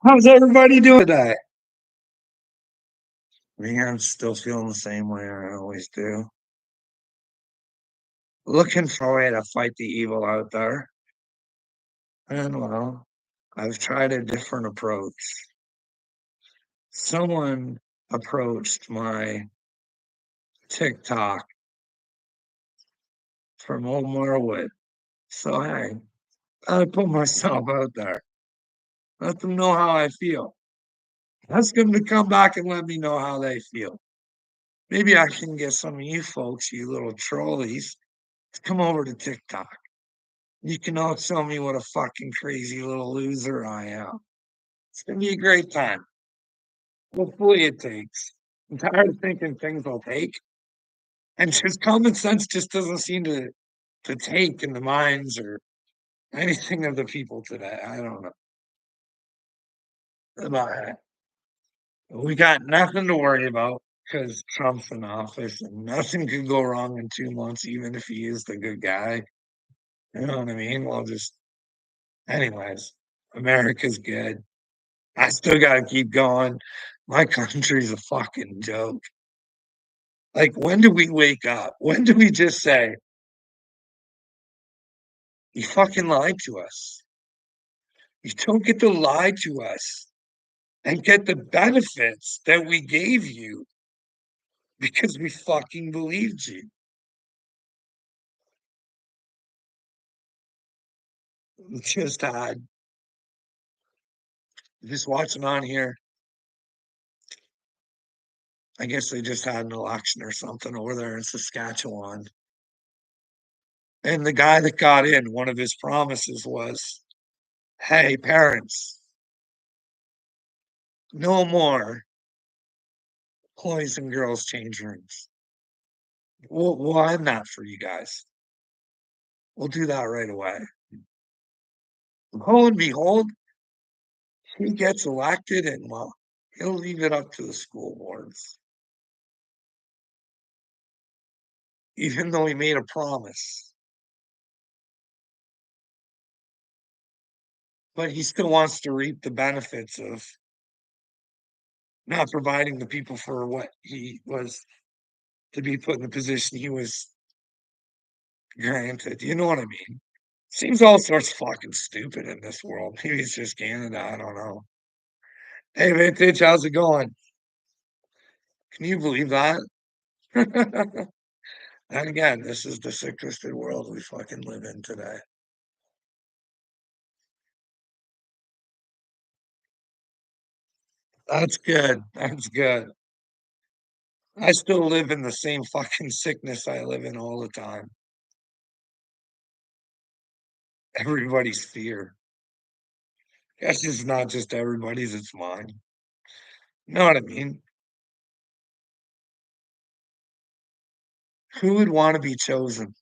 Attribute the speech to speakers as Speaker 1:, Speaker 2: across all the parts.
Speaker 1: How's everybody doing today? Me, I'm still feeling the same way I always do. Looking for a way to fight the evil out there. And well, I've tried a different approach. Someone approached my TikTok from Old Marwood. So hey, I put myself out there. Let them know how I feel. Ask them to come back and let me know how they feel. Maybe I can get some of you folks, you little trolleys, to come over to TikTok. You can all tell me what a fucking crazy little loser I am. It's gonna be a great time. Hopefully it takes. I'm tired of thinking things will take. And just common sense just doesn't seem to take in the minds or anything of the people today. I don't know. But we got nothing to worry about because Trump's in office and nothing could go wrong in 2 months, even if he is the good guy. You know what I mean? Well, just anyways, America's good. I still gotta keep going. My country's a fucking joke. Like, when do we wake up? When do we just say, "You fucking lied to us. You don't get to lie to us and get the benefits that we gave you because we fucking believed you." Just had just watching on here. I guess they just had an election or something over there in Saskatchewan. And the guy that got in, one of his promises was, "Hey, parents, no more boys and girls change rooms. We'll end that for you guys. We'll do that right away." Lo and behold, he gets elected and, well, he'll leave it up to the school boards, even though he made a promise. But he still wants to reap the benefits of not providing the people for what he was to be put in the position he was granted. You know what I mean? Seems all sorts of fucking stupid in this world. Maybe it's just Canada. I don't know. Hey, Vintage, how's it going? Can you believe that? And again, this is the sick, twisted world we fucking live in today. That's good. That's good. I still live in the same fucking sickness I live in all the time. Everybody's fear. Guess it's not just everybody's, it's mine. You know what I mean? Who would want to be chosen?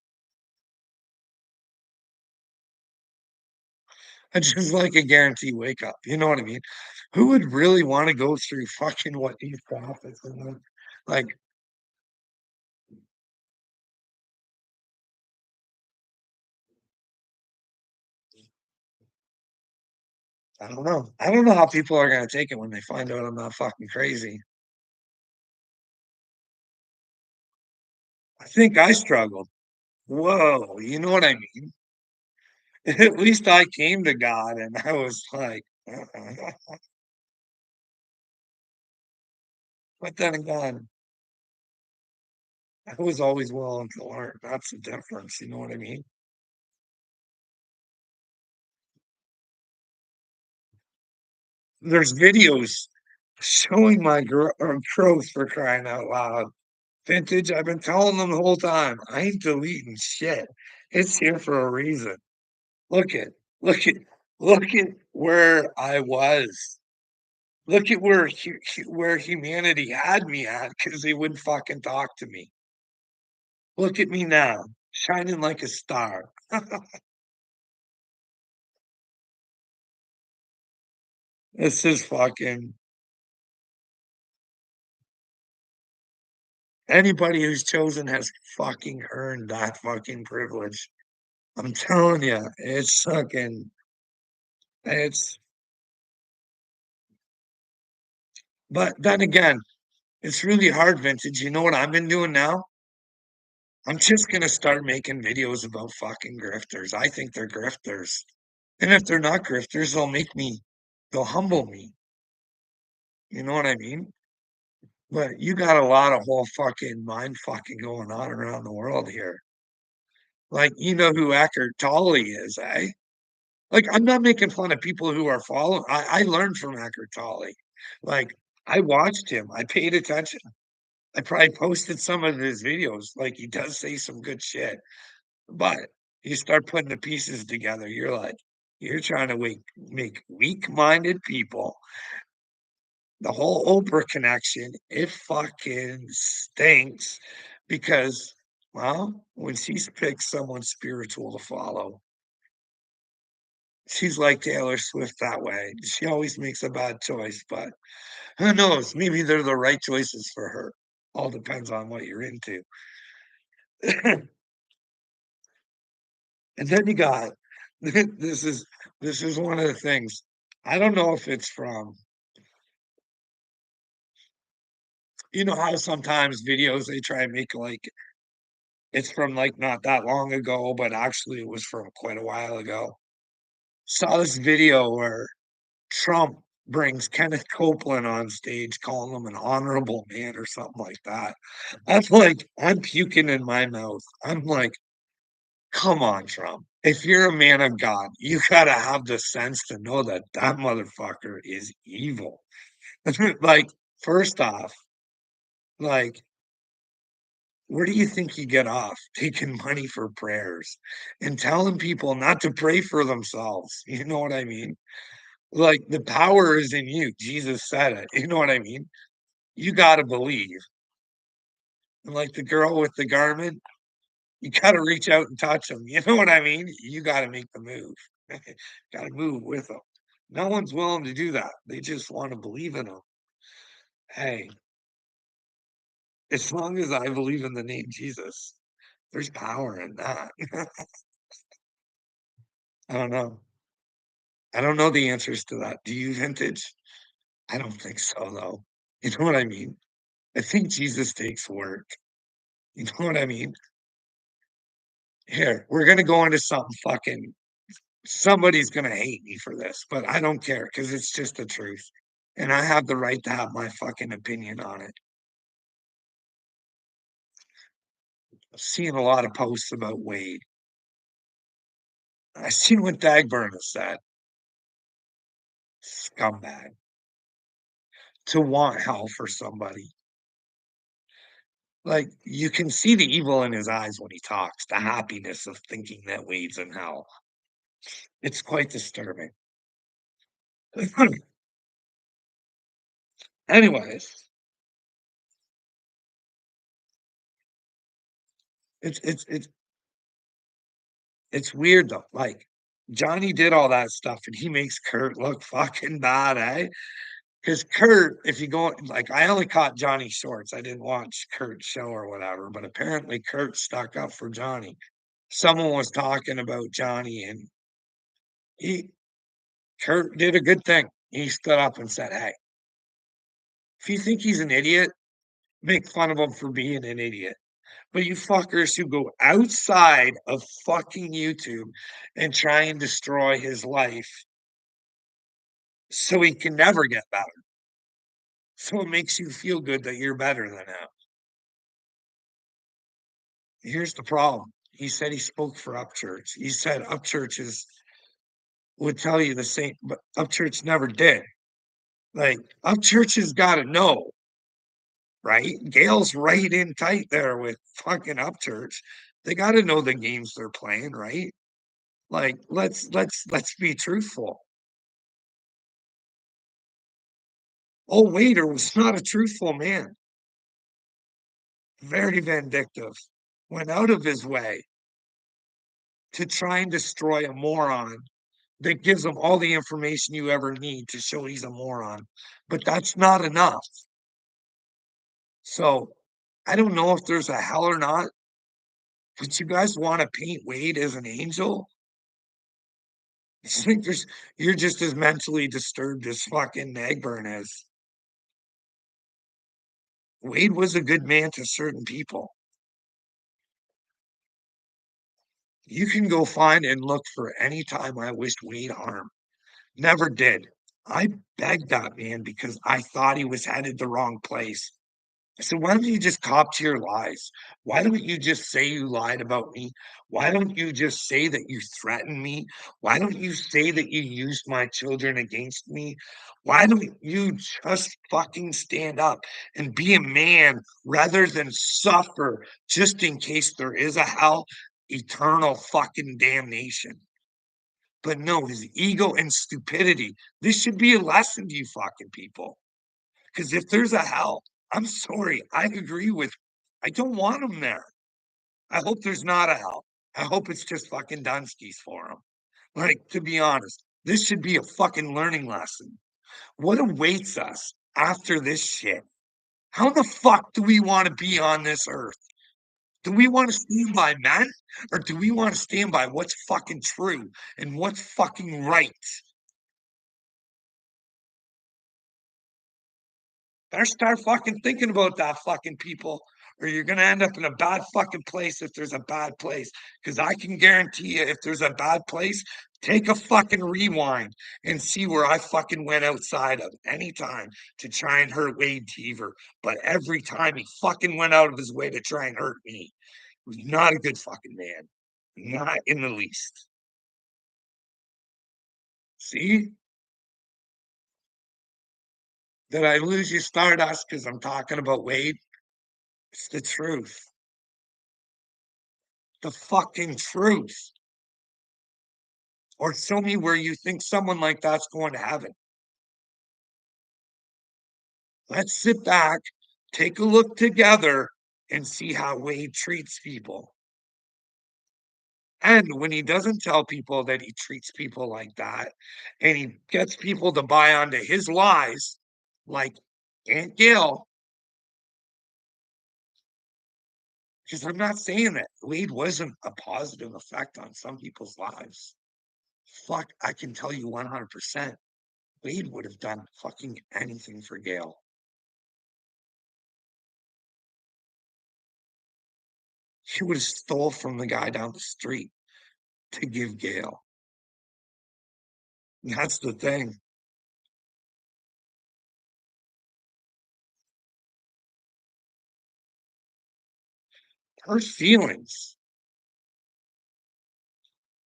Speaker 1: I just like a guarantee wake up. You know what I mean? Who would really want to go through fucking what these prophets and like, I don't know. I don't know how people are gonna take it when they find out I'm not fucking crazy. I think I struggled. Whoa, you know what I mean? At least I came to God and I was like, but then again, I was always willing to learn. That's the difference. You know what I mean? There's videos showing my growth for crying out loud. Vintage, I've been telling them the whole time, I ain't deleting shit. It's here for a reason. Look at, look at, look at where I was. Look at where humanity had me at because they wouldn't fucking talk to me. Look at me now, shining like a star. This is fucking anybody who's chosen has fucking earned that fucking privilege. I'm telling you, it's fucking. It's but then again, it's really hard, Vintage. You know what I've been doing now? I'm just gonna start making videos about fucking grifters. I think they're grifters. And if they're not grifters, they'll humble me. You know what I mean? But you got a lot of whole fucking mind fucking going on around the world here. Like, you know who Eckhart Tolle is, eh? Like, I'm not making fun of people who are following. I learned from Eckhart Tolle. Like, I watched him. I paid attention. I probably posted some of his videos. Like, he does say some good shit. But you start putting the pieces together, you're like, you're trying to make weak-minded people. The whole Oprah connection, it fucking stinks because, well, when she's picked someone spiritual to follow, she's like Taylor Swift that way. She always makes a bad choice, but who knows? Maybe they're the right choices for her. All depends on what you're into. And then you got this is this is one of the things. I don't know if it's from you know how sometimes videos they try and make like it's from like not that long ago, but actually it was from quite a while ago. Saw this video where Trump brings Kenneth Copeland on stage, calling him an honorable man or something like that. I'm like, I'm puking in my mouth. I'm like, come on, Trump. If you're a man of God, you gotta have the sense to know that that motherfucker is evil. Like, first off, like, where do you think you get off taking money for prayers and telling people not to pray for themselves? You know what I mean? Like, the power is in you. Jesus said it. You know what I mean? You gotta believe. And like the girl with the garment, you gotta reach out and touch them. You know what I mean? You gotta make the move. Gotta move with them. No one's willing to do that. They just want to believe in them. Hey, as long as I believe in the name Jesus, there's power in that. I don't know. I don't know the answers to that. Do you, Vintage? I don't think so, though. You know what I mean? I think Jesus takes work. You know what I mean? Here, we're gonna go into something fucking somebody's gonna hate me for this, but I don't care because it's just the truth. And I have the right to have my fucking opinion on it. I've seen a lot of posts about Wade. I seen what Dagburn said. Scumbag. To want hell for somebody. Like, you can see the evil in his eyes when he talks, the happiness of thinking that Wade's in hell. It's quite disturbing. Anyways, it's it's weird though. Like Johnny did all that stuff and he makes Kurt look fucking bad, eh? Because Kurt, if you go like I only caught Johnny shorts. I didn't watch Kurt's show or whatever, but apparently Kurt stuck up for Johnny. Someone was talking about Johnny and he Kurt did a good thing. He stood up and said, hey, if you think he's an idiot, make fun of him for being an idiot. But you fuckers who go outside of fucking YouTube and try and destroy his life so he can never get better. So it makes you feel good that you're better than him. Here's the problem. He said he spoke for Upchurch. He said Upchurches would tell you the same, but Upchurch never did. Like Upchurch has got to know, right? Gail's right in tight there with fucking Upchurch. They got to know the games they're playing, right? Like let's be truthful. Oh, Waiter was not a truthful man. Very vindictive. Went out of his way to try and destroy a moron that gives him all the information you ever need to show he's a moron. But that's not enough. So I don't know if there's a hell or not, but you guys want to paint Wade as an angel? It's like you're just as mentally disturbed as fucking Magburn is. Wade was a good man to certain people. You can go find and look for any time I wished Wade harm. Never did. I begged that man because I thought he was headed the wrong place. So why don't you just cop to your lies? Why don't you just say you lied about me? Why don't you just say that you threatened me? Why don't you say that you used my children against me? Why don't you just fucking stand up and be a man rather than suffer just in case there is a hell, eternal fucking damnation? But no, his ego and stupidity. This should be a lesson to you fucking people. Because if there's a hell, I'm sorry, I agree with I don't want him there. I hope there's not a hell. I hope it's just fucking Dunskies for him. Like, to be honest, this should be a fucking learning lesson. What awaits us after this shit? How the fuck do we want to be on this earth? Do we want to stand by men or do we want to stand by what's fucking true and what's fucking right? Better start fucking thinking about that fucking people, or you're gonna end up in a bad fucking place if there's a bad place. Because I can guarantee you, if there's a bad place, take a fucking rewind and see where I fucking went outside of any time to try and hurt Wade Teaver. But every time he fucking went out of his way to try and hurt me, he was not a good fucking man. Not in the least. See? Did I lose you, Stardust, because I'm talking about Wade? It's the truth. The fucking truth. Or show me where you think someone like that's going to heaven. Let's sit back, take a look together, and see how Wade treats people. And when he doesn't tell people that he treats people like that, and he gets people to buy onto his lies, like Aunt Gail, because I'm not saying that Wade wasn't a positive effect on some people's lives. Fuck, I can tell you 100%. Wade would have done fucking anything for Gail. She would have stole from the guy down the street to give Gail. That's the thing. Her feelings.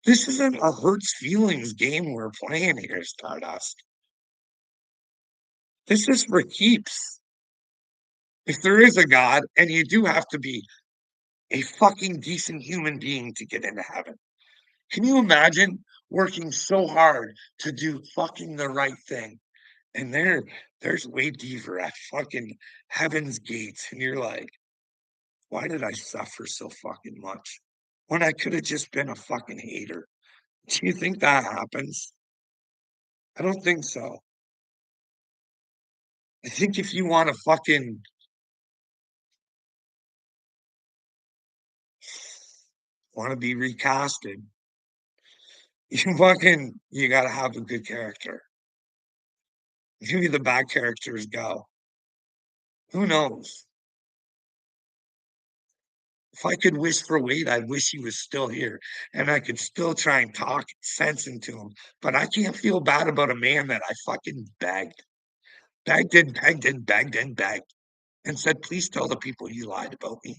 Speaker 1: This isn't a hurts feelings game we're playing here, Stardust. This is for keeps. If there is a God, and you do have to be a fucking decent human being to get into heaven. Can you imagine working so hard to do fucking the right thing? And there's Wade Deaver at fucking heaven's gates, and you're like, why did I suffer so fucking much when I could have just been a fucking hater? Do you think that happens? I don't think so. I think if you want to fucking want to be recasted, you gotta have a good character. Maybe the bad characters go. Who knows? If I could wish for Wade, I wish he was still here and I could still try and talk sense into him. But I can't feel bad about a man that I fucking begged and said, please tell the people you lied about me.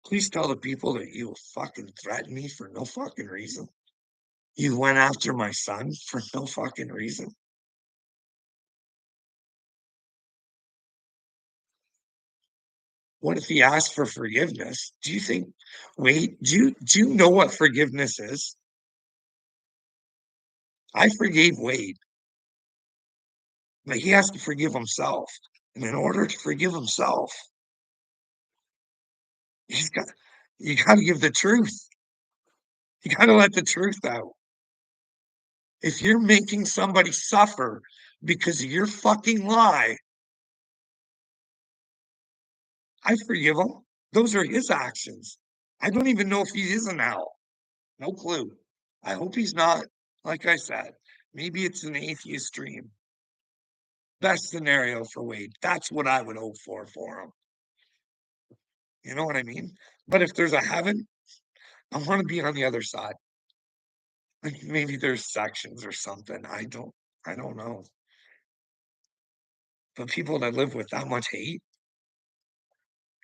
Speaker 1: Please tell the people that you fucking threatened me for no fucking reason. You went after my son for no fucking reason. What if he asked for forgiveness? Do you think, wait, do you know what forgiveness is? I forgave Wade, but he has to forgive himself. And in order to forgive himself, he's got you gotta give the truth. You gotta let the truth out. If you're making somebody suffer because of your fucking lie, I forgive him. Those are his actions. I don't even know if he is in hell. No clue. I hope he's not. Like I said, maybe it's an atheist dream. Best scenario for Wade. That's what I would hope for him. You know what I mean? But if there's a heaven, I want to be on the other side. Like maybe there's sections or something. I don't know. But people that live with that much hate,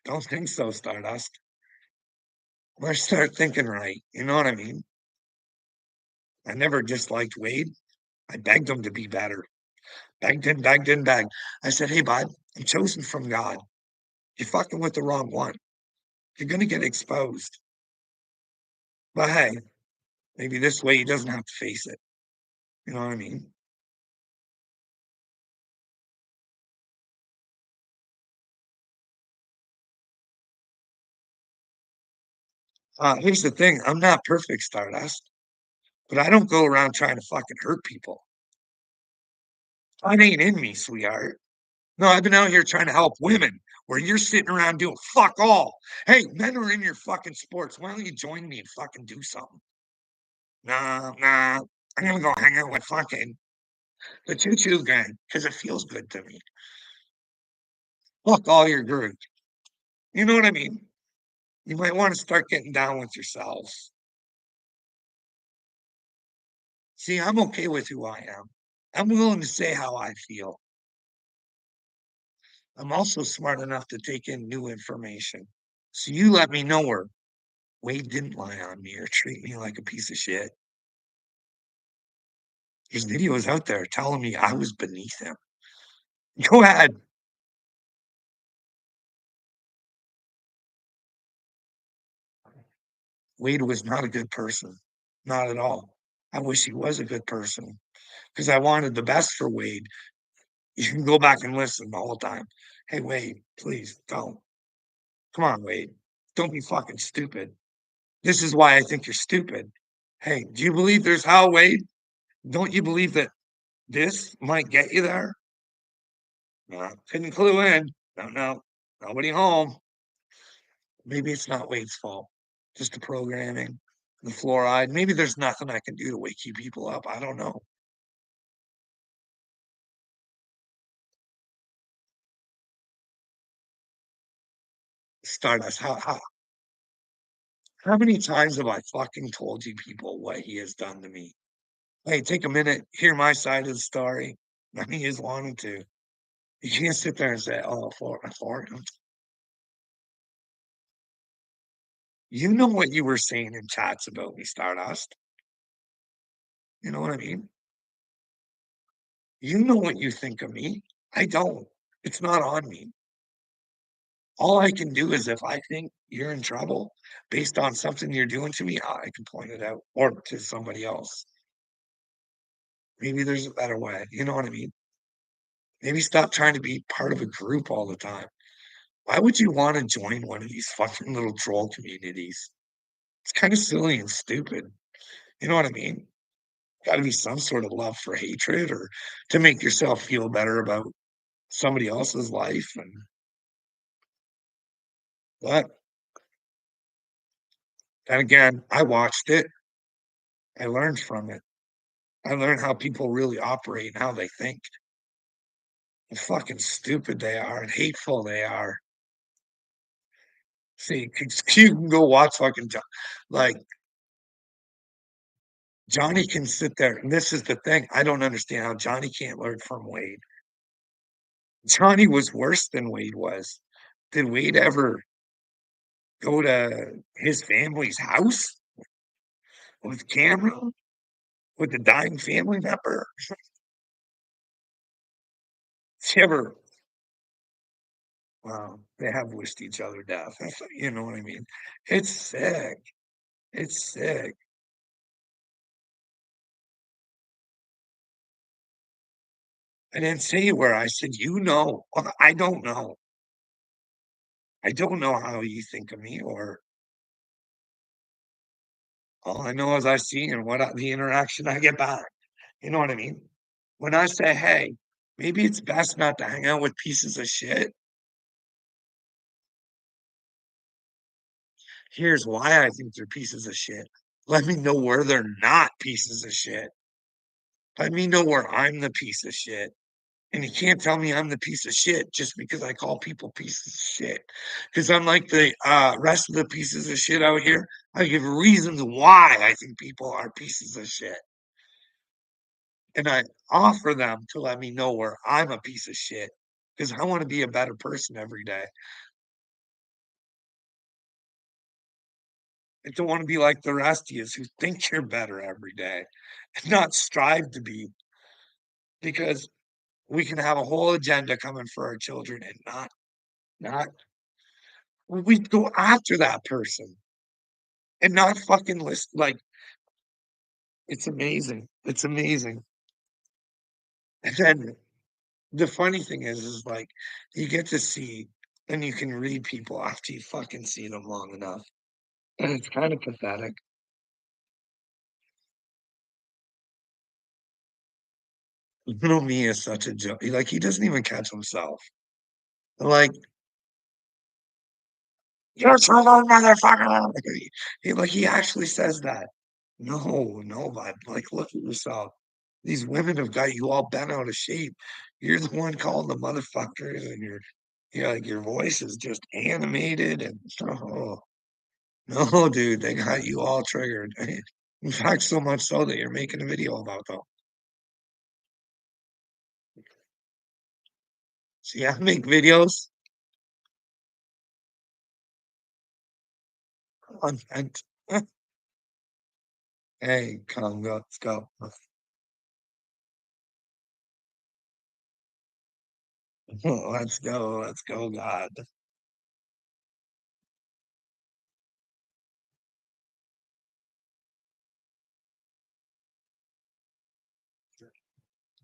Speaker 1: don't think so, Stardust. Let's start thinking right. You know what I mean? I never disliked Wade. I begged him to be better. Begged and begged and begged. I said, hey, bud, I'm chosen from God. You're fucking with the wrong one. You're gonna get exposed. But hey, maybe this way he doesn't have to face it. You know what I mean? Here's the thing, I'm not perfect, Stardust, but I don't go around trying to fucking hurt people. That ain't in me, sweetheart. No, I've been out here trying to help women where you're sitting around doing fuck all. Hey, men are in your fucking sports. Why don't you join me and fucking do something? Nah, nah. I'm gonna go hang out with fucking the choo choo gang because it feels good to me. Fuck all your group. You know what I mean? You might want to start getting down with yourselves. See, I'm okay with who I am. I'm willing to say how I feel. I'm also smart enough to take in new information. So you let me know where Wade didn't lie on me or treat me like a piece of shit. There's videos out there telling me I was beneath him. Go ahead. Wade was not a good person. Not at all. I wish he was a good person because I wanted the best for Wade. You can go back and listen the whole time. Hey, Wade, please don't. Come on, Wade. Don't be fucking stupid. This is why I think you're stupid. Hey, do you believe there's hell, Wade? Don't you believe that this might get you there? No, couldn't clue in. Don't know. Nobody home. Maybe it's not Wade's fault. Just the programming, the fluoride. Maybe there's nothing I can do to wake you people up. I don't know. Stardust. How many times have I fucking told you people what he has done to me? Hey, take a minute, hear my side of the story. I mean, he is wanting to. You can't sit there and say, "Oh, for him." You know what you were saying in chats about me, Stardust. You know what I mean? You know what you think of me. I don't. It's not on me. All I can do is if I think you're in trouble based on something you're doing to me, I can point it out or to somebody else. Maybe there's a better way. You know what I mean? Maybe stop trying to be part of a group all the time. Why would you want to join one of these fucking little troll communities? It's kind of silly and stupid. You know what I mean? Got to be some sort of love for hatred or to make yourself feel better about somebody else's life. And but then again, I watched it. I learned from it. I learned how people really operate and how they think. And fucking stupid they are and hateful they are. See, you can go watch fucking like Johnny can sit there. And this is the thing. I don't understand how Johnny can't learn from Wade. Johnny was worse than Wade was. Did Wade ever go to his family's house with camera with the dying family member? He ever, well, they have wished each other death. You know what I mean? It's sick. It's sick. I didn't say where. I said, you know. I don't know. I don't know how you think of me, or all I know is I see and the interaction I get back. You know what I mean? When I say, hey, maybe it's best not to hang out with pieces of shit. Here's why I think they're pieces of shit. Let me know where they're not pieces of shit. Let me know where I'm the piece of shit. And you can't tell me I'm the piece of shit just because I call people pieces of shit. Because I'm like the rest of the pieces of shit out here. I give reasons why I think people are pieces of shit. And I offer them to let me know where I'm a piece of shit. Because I want to be a better person every day. I don't want to be like the rest of you who think you're better every day and not strive to be. Because we can have a whole agenda coming for our children and not we go after that person and not fucking listen. Like it's amazing. It's amazing. And then the funny thing is like you get to see and you can read people after you fucking see them long enough. And it's kind of pathetic. Little me is such a joke. Like he doesn't even catch himself. Like you're a little motherfucker. He actually says that. No, no, bud. Like, look at yourself. These women have got you all bent out of shape. You're the one calling the motherfuckers, and you're like your voice is just animated and oh no, dude, they got you all triggered. In fact, so much so that you're making a video about them. See, I make videos, content. Hey, come go, let's go. Let's go, God.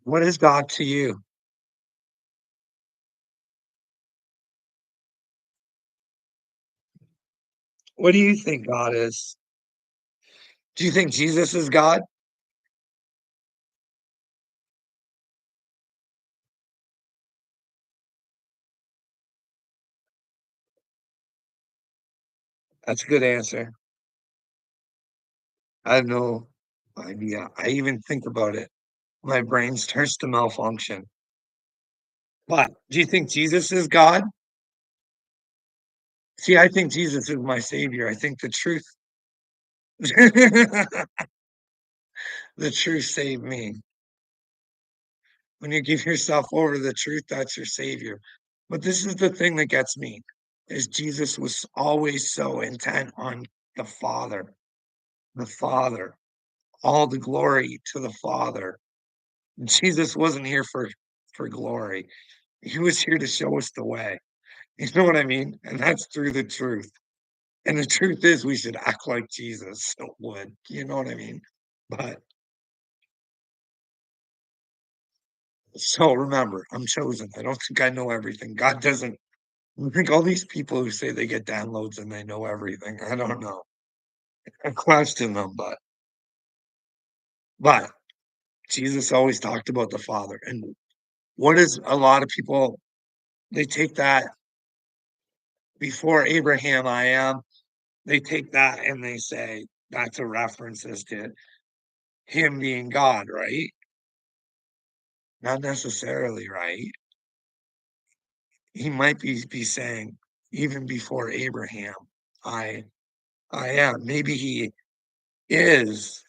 Speaker 1: What is God to you? What do you think God is? Do you think Jesus is God? That's a good answer. I have no idea. I even think about it. My brain starts to malfunction. But do you think Jesus is God? See, I think Jesus is my savior. I think the truth, the truth saved me. When you give yourself over to the truth, that's your savior. But this is the thing that gets me, is Jesus was always so intent on the Father, the Father, all the glory to the Father. Jesus wasn't here for glory. He was here to show us the way. You know what I mean? And that's through the truth. And the truth is we should act like Jesus would. You know what I mean? But so remember, I'm chosen. I don't think I know everything. God doesn't. I think all these people who say they get downloads and they know everything, I don't know. I question them, but Jesus always talked about the Father. And what is a lot of people they take that before Abraham I am, they take that and they say that's a reference as to him being God, right? Not necessarily, right? He might be saying, even before Abraham, I I am. Maybe he is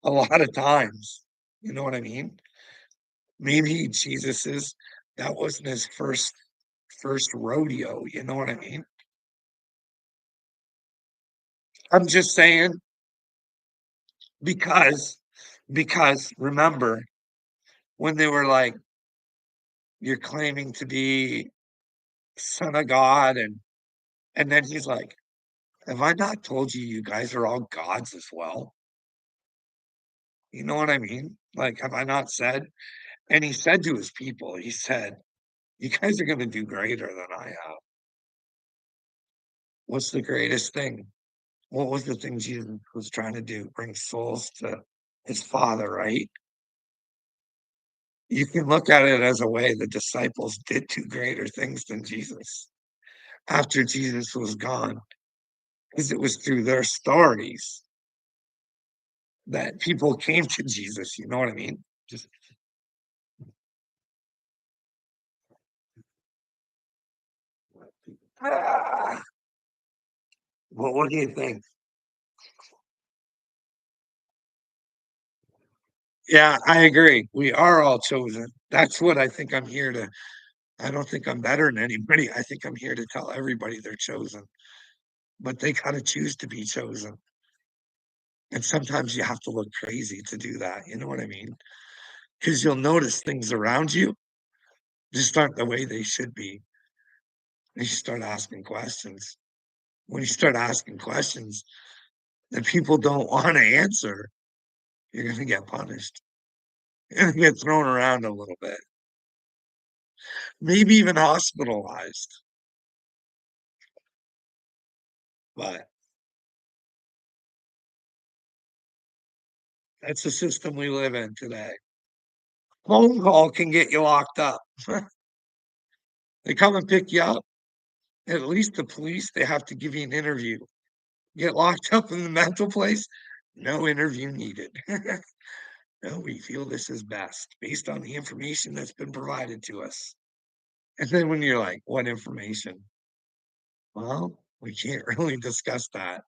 Speaker 1: a lot of times. You know what I mean? Maybe Jesus is that wasn't his first rodeo. You know what I mean? I'm just saying because because remember when they were like, you're claiming to be son of God and then he's like, have I not told you you guys are all gods as well? You know what I mean? Like, have I not said? And he said to his people, he said, you guys are going to do greater than I have. What's the greatest thing? What was the thing Jesus was trying to do? Bring souls to his Father, right? You can look at it as a way the disciples did do greater things than Jesus after Jesus was gone, because it was through their stories. that people came to Jesus, you know what I mean? Just ah, well, what do you think? Yeah, I agree. We are all chosen. That's what I think I'm here to I don't think I'm better than anybody. I think I'm here to tell everybody they're chosen, but they gotta choose to be chosen. And sometimes you have to look crazy to do that, you know what I mean? Because you'll notice things around you just aren't the way they should be. And you start asking questions. When you start asking questions that people don't wanna answer, you're gonna get punished. You're gonna get thrown around a little bit, maybe even hospitalized, but that's the system we live in today. Phone call can get you locked up. They come and pick you up. At least the police, they have to give you an interview. Get locked up in the mental place? No interview needed. No, we feel this is best based on the information that's been provided to us. And then when you're like, what information? Well, we can't really discuss that.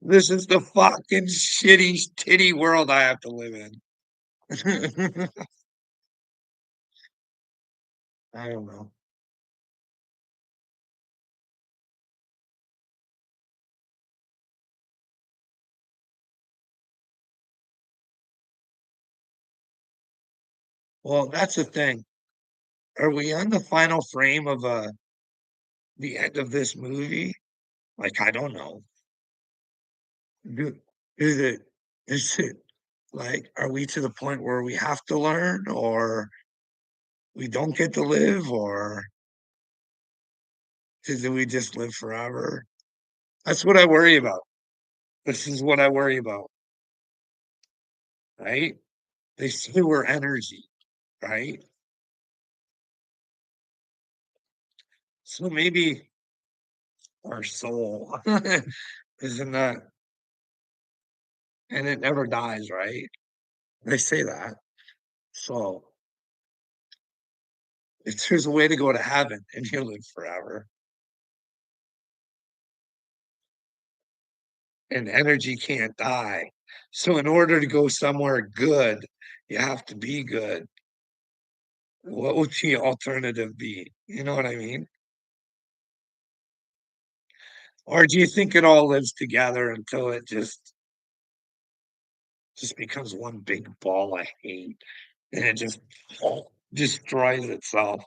Speaker 1: This is the fucking shitty, titty world I have to live in. I don't know. Well, that's the thing. Are we on the final frame of the end of this movie? Like, I don't know. Do, is it is it like are we to the point where we have to learn or we don't get to live or do we just live forever? That's what I worry about. This is what I worry about, right? They say we're energy, right? So maybe our soul isn't that, and it never dies, right? They say that. So if there's a way to go to heaven and you live forever, and energy can't die. So in order to go somewhere good, you have to be good. What would the alternative be? You know what I mean? Or do you think it all lives together until it just becomes one big ball of hate and it just destroys itself?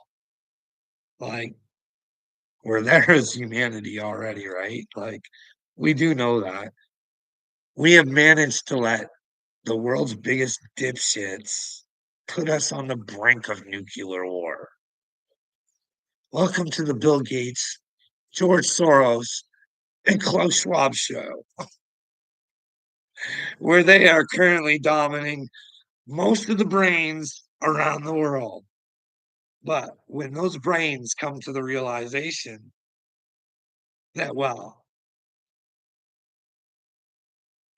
Speaker 1: Like we're there as humanity already, right? Like we do know that. We have managed to let the world's biggest dipshits put us on the brink of nuclear war. Welcome to the Bill Gates, George Soros, and Klaus Schwab show, where they are currently dominating most of the brains around the world. But when those brains come to the realization that, well,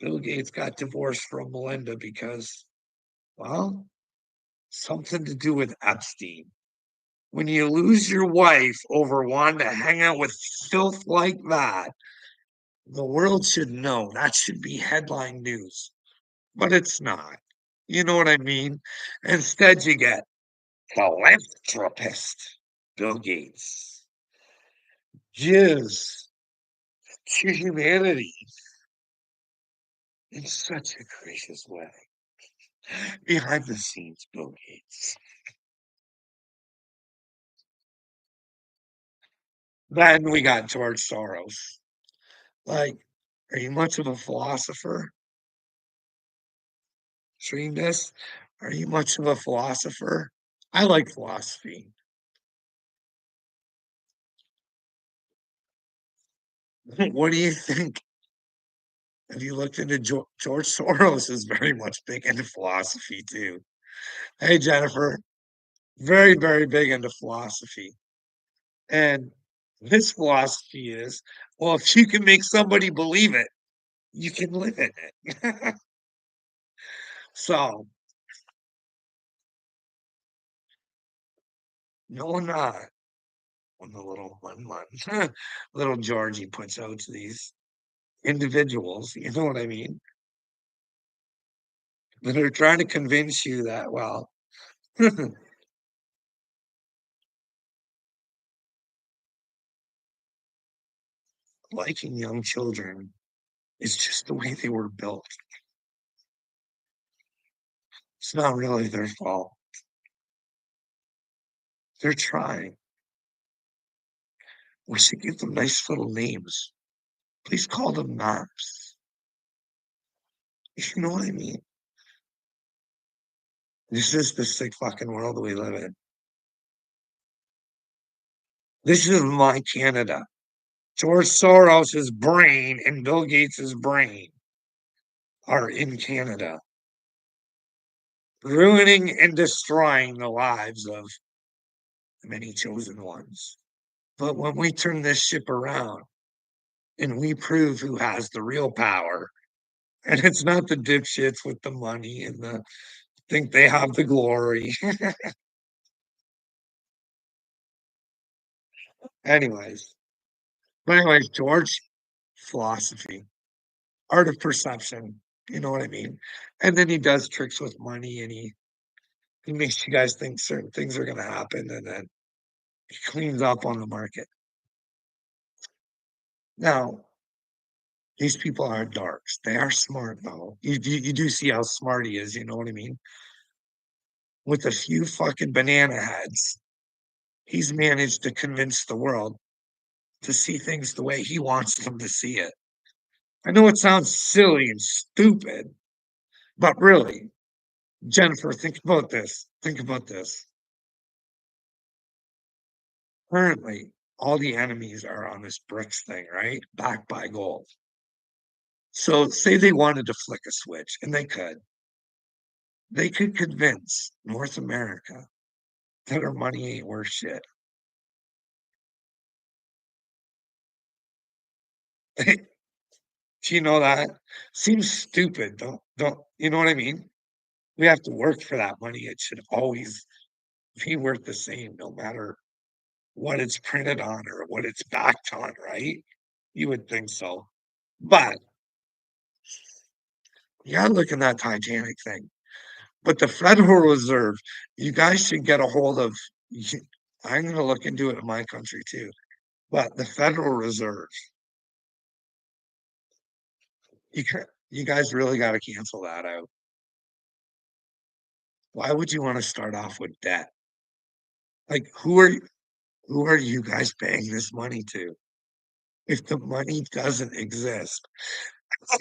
Speaker 1: Bill Gates got divorced from Melinda because, well, something to do with Epstein. When you lose your wife over wanting to hang out with filth like that, the world should know. That should be headline news, but it's not. You know what I mean? Instead, you get philanthropist Bill Gates gives to humanity in such a gracious way. Behind the scenes, Bill Gates. Then we got George Soros. Like, are you much of a philosopher? Stream this? Are you much of a philosopher? I like philosophy. What do you think? Have you looked into George Soros is very much big into philosophy too. Hey Jennifer, very, very big into philosophy. And His philosophy is, well, if you can make somebody believe it, you can live in it. So, no, not on the little one, little Georgie puts out to these individuals, you know what I mean? That are trying to convince you that, well, liking young children is just the way they were built. It's not really their fault. They're trying. We should give them nice little names. Please call them maps. You know what I mean? This is the sick fucking world we live in. This is my Canada. George Soros's brain and Bill Gates's brain are in Canada, ruining and destroying the lives of many chosen ones. But when we turn this ship around and we prove who has the real power, and it's not the dipshits with the money and the think they have the glory. anyways, anyways, George, philosophy, art of perception. You know what I mean? And then he does tricks with money, and he makes you guys think certain things are going to happen, and then he cleans up on the market. Now, these people are darks. They are smart, though. You do see how smart he is. You know what I mean? With a few fucking banana heads, he's managed to convince the world to see things the way he wants them to see it. I know it sounds silly and stupid, but really, Jennifer, think about this. Think about this. Currently, all the enemies are on this BRICS thing, right? Backed by gold. So, say they wanted to flick a switch, and they could convince North America that our money ain't worth shit. Do you know that? Seems stupid, don't you know what I mean? We have to work for that money. It should always be worth the same, no matter what it's printed on or what it's backed on, right? You would think so. But you gotta look at that Titanic thing. But the Federal Reserve, you guys should get a hold of. I'm gonna look into it in my country too. But the Federal Reserve, you guys really got to cancel that out. Why would you want to start off with debt? Like, who are you guys paying this money to? If the money doesn't exist,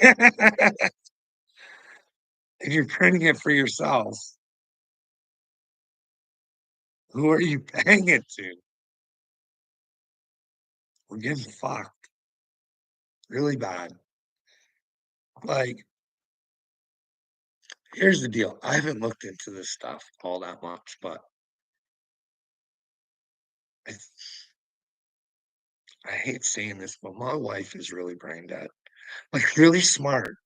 Speaker 1: and you're printing it for yourselves, who are you paying it to? We're getting fucked really bad. Like, here's the deal. I haven't looked into this stuff all that much, but I, I hate saying this, but my wife is really brain dead. Like, really smart,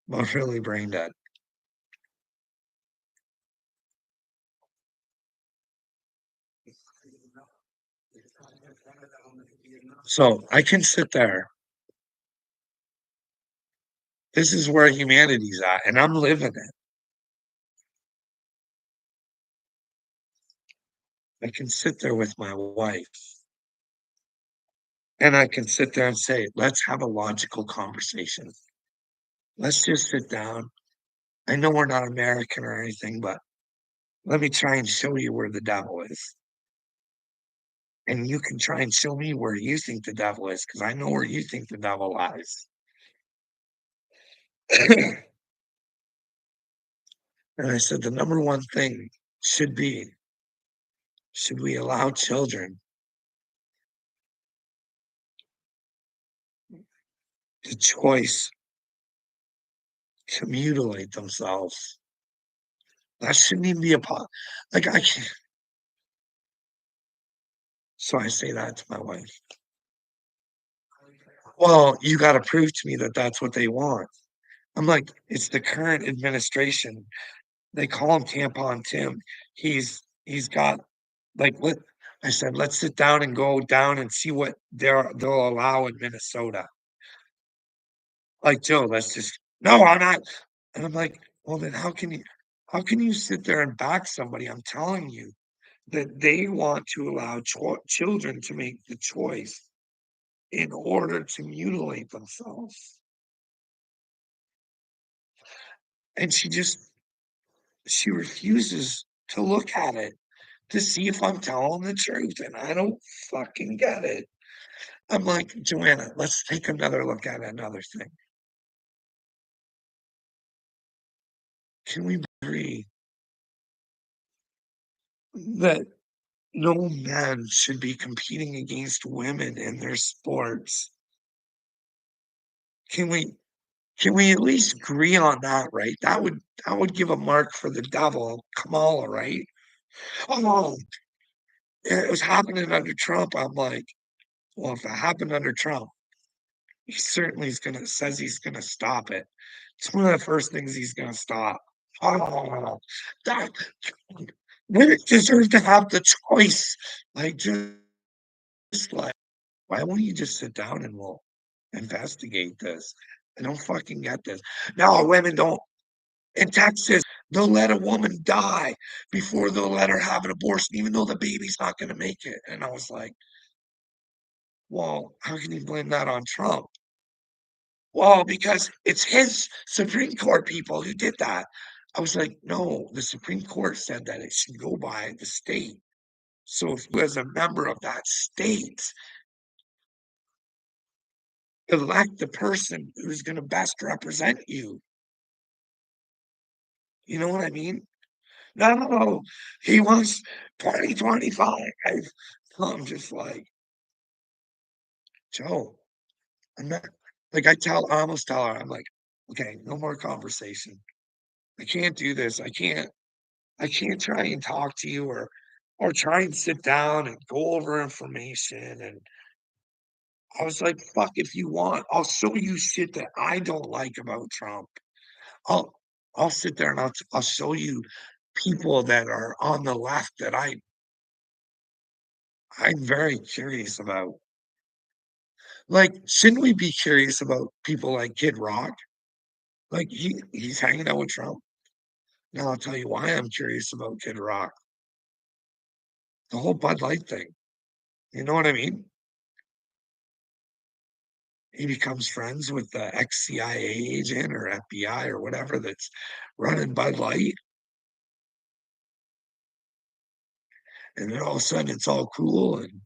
Speaker 1: but really brain dead. So I can sit there. This is where humanity's at, and I'm living it. I can sit there with my wife and I can sit there and say, let's have a logical conversation. Let's just sit down. I know we're not American or anything, but let me try and show you where the devil is. And you can try and show me where you think the devil is, because I know where you think the devil lies. And I said, the number one thing should be, should we allow children the choice to mutilate themselves? That shouldn't even be a pot. Like I can't. So I say that to my wife. "Well, you gotta prove to me that that's what they want." I'm like, "It's the current administration." They call him Tampon Tim. He's got like, let I said, "Let's sit down and go down and see what they'll allow in Minnesota." Like, "Joe, let's just" "No, I'm not." And I'm like, "Well, then how can you sit there and back somebody?" I'm telling you that they want to allow children to make the choice in order to mutilate themselves. And she refuses to look at it to see if I'm telling the truth, and I don't fucking get it. I'm like, "Joanna, let's take another look at another thing. Can we agree that no man should be competing against women in their sports? Can we can we at least agree on that, right? That would give a mark for the devil, Kamala, right? Oh, it was happening under Trump. I'm like, well, if it happened under Trump, he certainly is gonna says he's gonna stop it. It's one of the first things he's gonna stop. Oh, that women deserve to have the choice. Like, just like, why won't you just sit down and we'll investigate this? I don't fucking get this. No, women don't. In Texas, they'll let a woman die before they'll let her have an abortion, even though the baby's not gonna make it. And I was like, well, how can you blame that on Trump? Well, because it's his Supreme Court people who did that. I was like, "No, the Supreme Court said that it should go by the state. So if you as a member of that state elect the person who's gonna best represent you." You know what I mean? No, he wants 2025. I'm just like, "Joe, I'm not." Like, I almost tell her, I'm like, "Okay, no more conversation. I can't do this. I can't try and talk to you or try and sit down and go over information." And I was like, "Fuck, if you want, I'll show you shit that I don't like about Trump. I'll I'll sit there and I'll show you people that are on the left that I'm very curious about." Like, shouldn't we be curious about people like Kid Rock? Like, he's hanging out with Trump. Now I'll tell you why I'm curious about Kid Rock. The whole Bud Light thing. You know what I mean? He becomes friends with the ex-CIA agent or FBI or whatever that's running Bud Light, and then all of a sudden it's all cool, and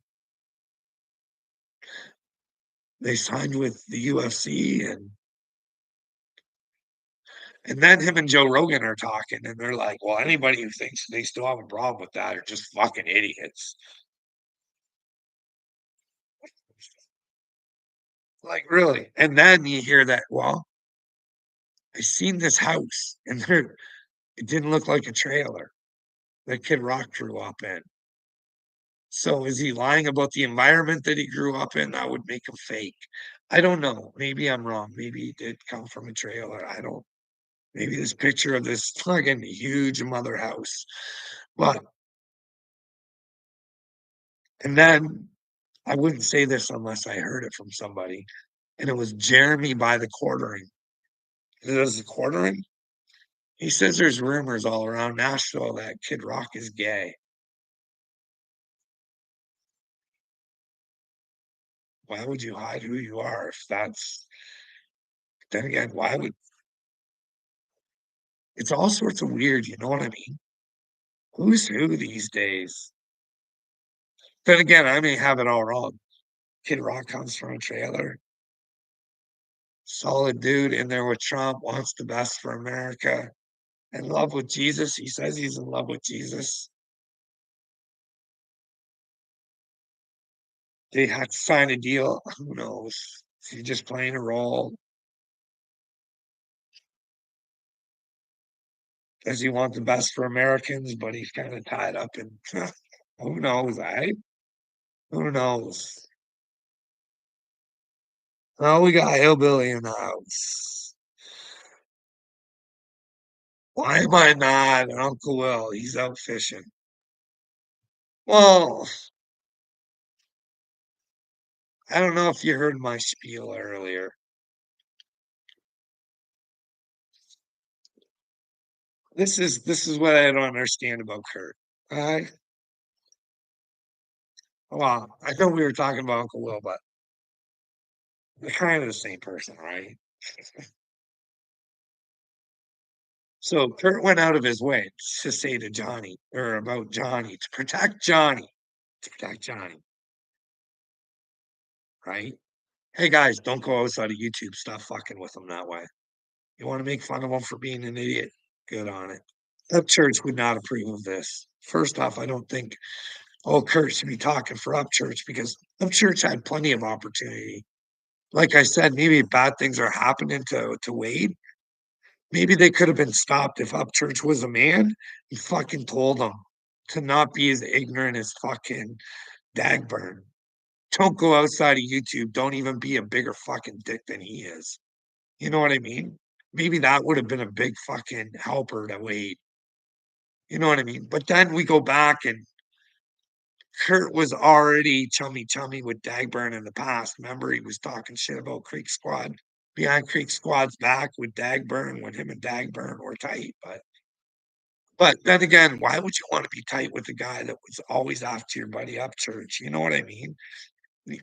Speaker 1: they signed with the UFC, and then him and Joe Rogan are talking, and they're like, "Well, anybody who thinks they still have a problem with that are just fucking idiots." Like, really? And then you hear that, "Well, I seen this house, and it didn't look like a trailer that Kid Rock grew up in." So is he lying about the environment that he grew up in? That would make him fake. I don't know. Maybe I'm wrong. Maybe he did come from a trailer. I don't maybe this picture of this fucking huge mother house. But and then I wouldn't say this unless I heard it from somebody, and it was Jeremy by the Quartering. Does the Quartering? He says there's rumors all around Nashville that Kid Rock is gay. Why would you hide who you are if that's then again, why would it's all sorts of weird, you know what I mean? Who's who these days? Then again, I may have it all wrong. Kid Rock comes from a trailer. Solid dude in there with Trump, wants the best for America. In love with Jesus. He says he's in love with Jesus. They had to sign a deal. Who knows? Is he just playing a role? Does he want the best for Americans? But he's kind of tied up in who knows? I Who knows? Oh, we got Hillbilly in the house. Why am I not Uncle Will? He's out fishing. Well, I don't know if you heard my spiel earlier. This is what I don't understand about Kurt. I well, I know we were talking about Uncle Will, but they're kind of the same person, right? So Kurt went out of his way to say to Johnny or about Johnny to protect Johnny, right? Hey guys, don't go outside of YouTube. Stop fucking with him that way. You want to make fun of him for being an idiot? Good on it. Upchurch would not approve of this. First off, I don't think Kurt should be talking for Upchurch because Upchurch had plenty of opportunity. Like I said, maybe bad things are happening to Wade. Maybe they could have been stopped if Upchurch was a man and fucking told them to not be as ignorant as fucking Dagburn. Don't go outside of YouTube. Don't even be a bigger fucking dick than he is. You know what I mean? Maybe that would have been a big fucking helper to Wade. You know what I mean? But then we go back and Kurt was already chummy with Dagburn in the past. Remember, he was talking shit about Creek Squad behind Creek Squad's back with Dagburn when him and Dagburn were tight. But then again, why would you want to be tight with a guy that was always after your buddy Upchurch? You know what I mean?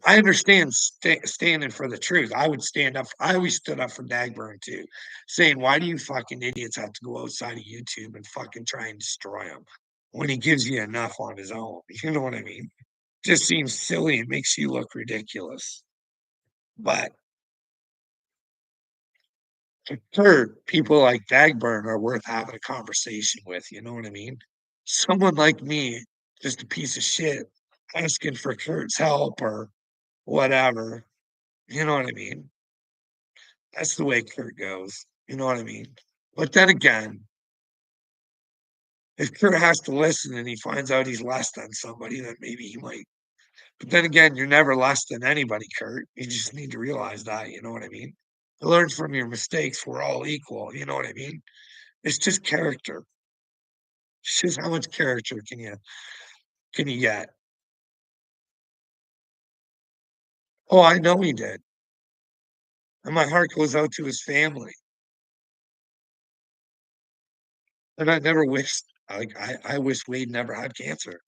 Speaker 1: I understand standing for the truth. I would stand up. I always stood up for Dagburn too, saying, "Why do you fucking idiots have to go outside of YouTube and fucking try and destroy him when he gives you enough on his own?" You know what I mean? Just seems silly and makes you look ridiculous. But third, people like Dagburn are worth having a conversation with. You know what I mean? Someone like me, just a piece of shit, asking for Kurt's help or whatever. You know what I mean? That's the way Kurt goes. You know what I mean? But then again, if Kurt has to listen and he finds out he's less than somebody, then maybe he might. But then again, you're never less than anybody, Kurt. You just need to realize that. You know what I mean? Learn from your mistakes. We're all equal. You know what I mean? It's just character. It's just how much character can you get? Oh, I know he did. And my heart goes out to his family. And I never wished like I wish Wade never had cancer.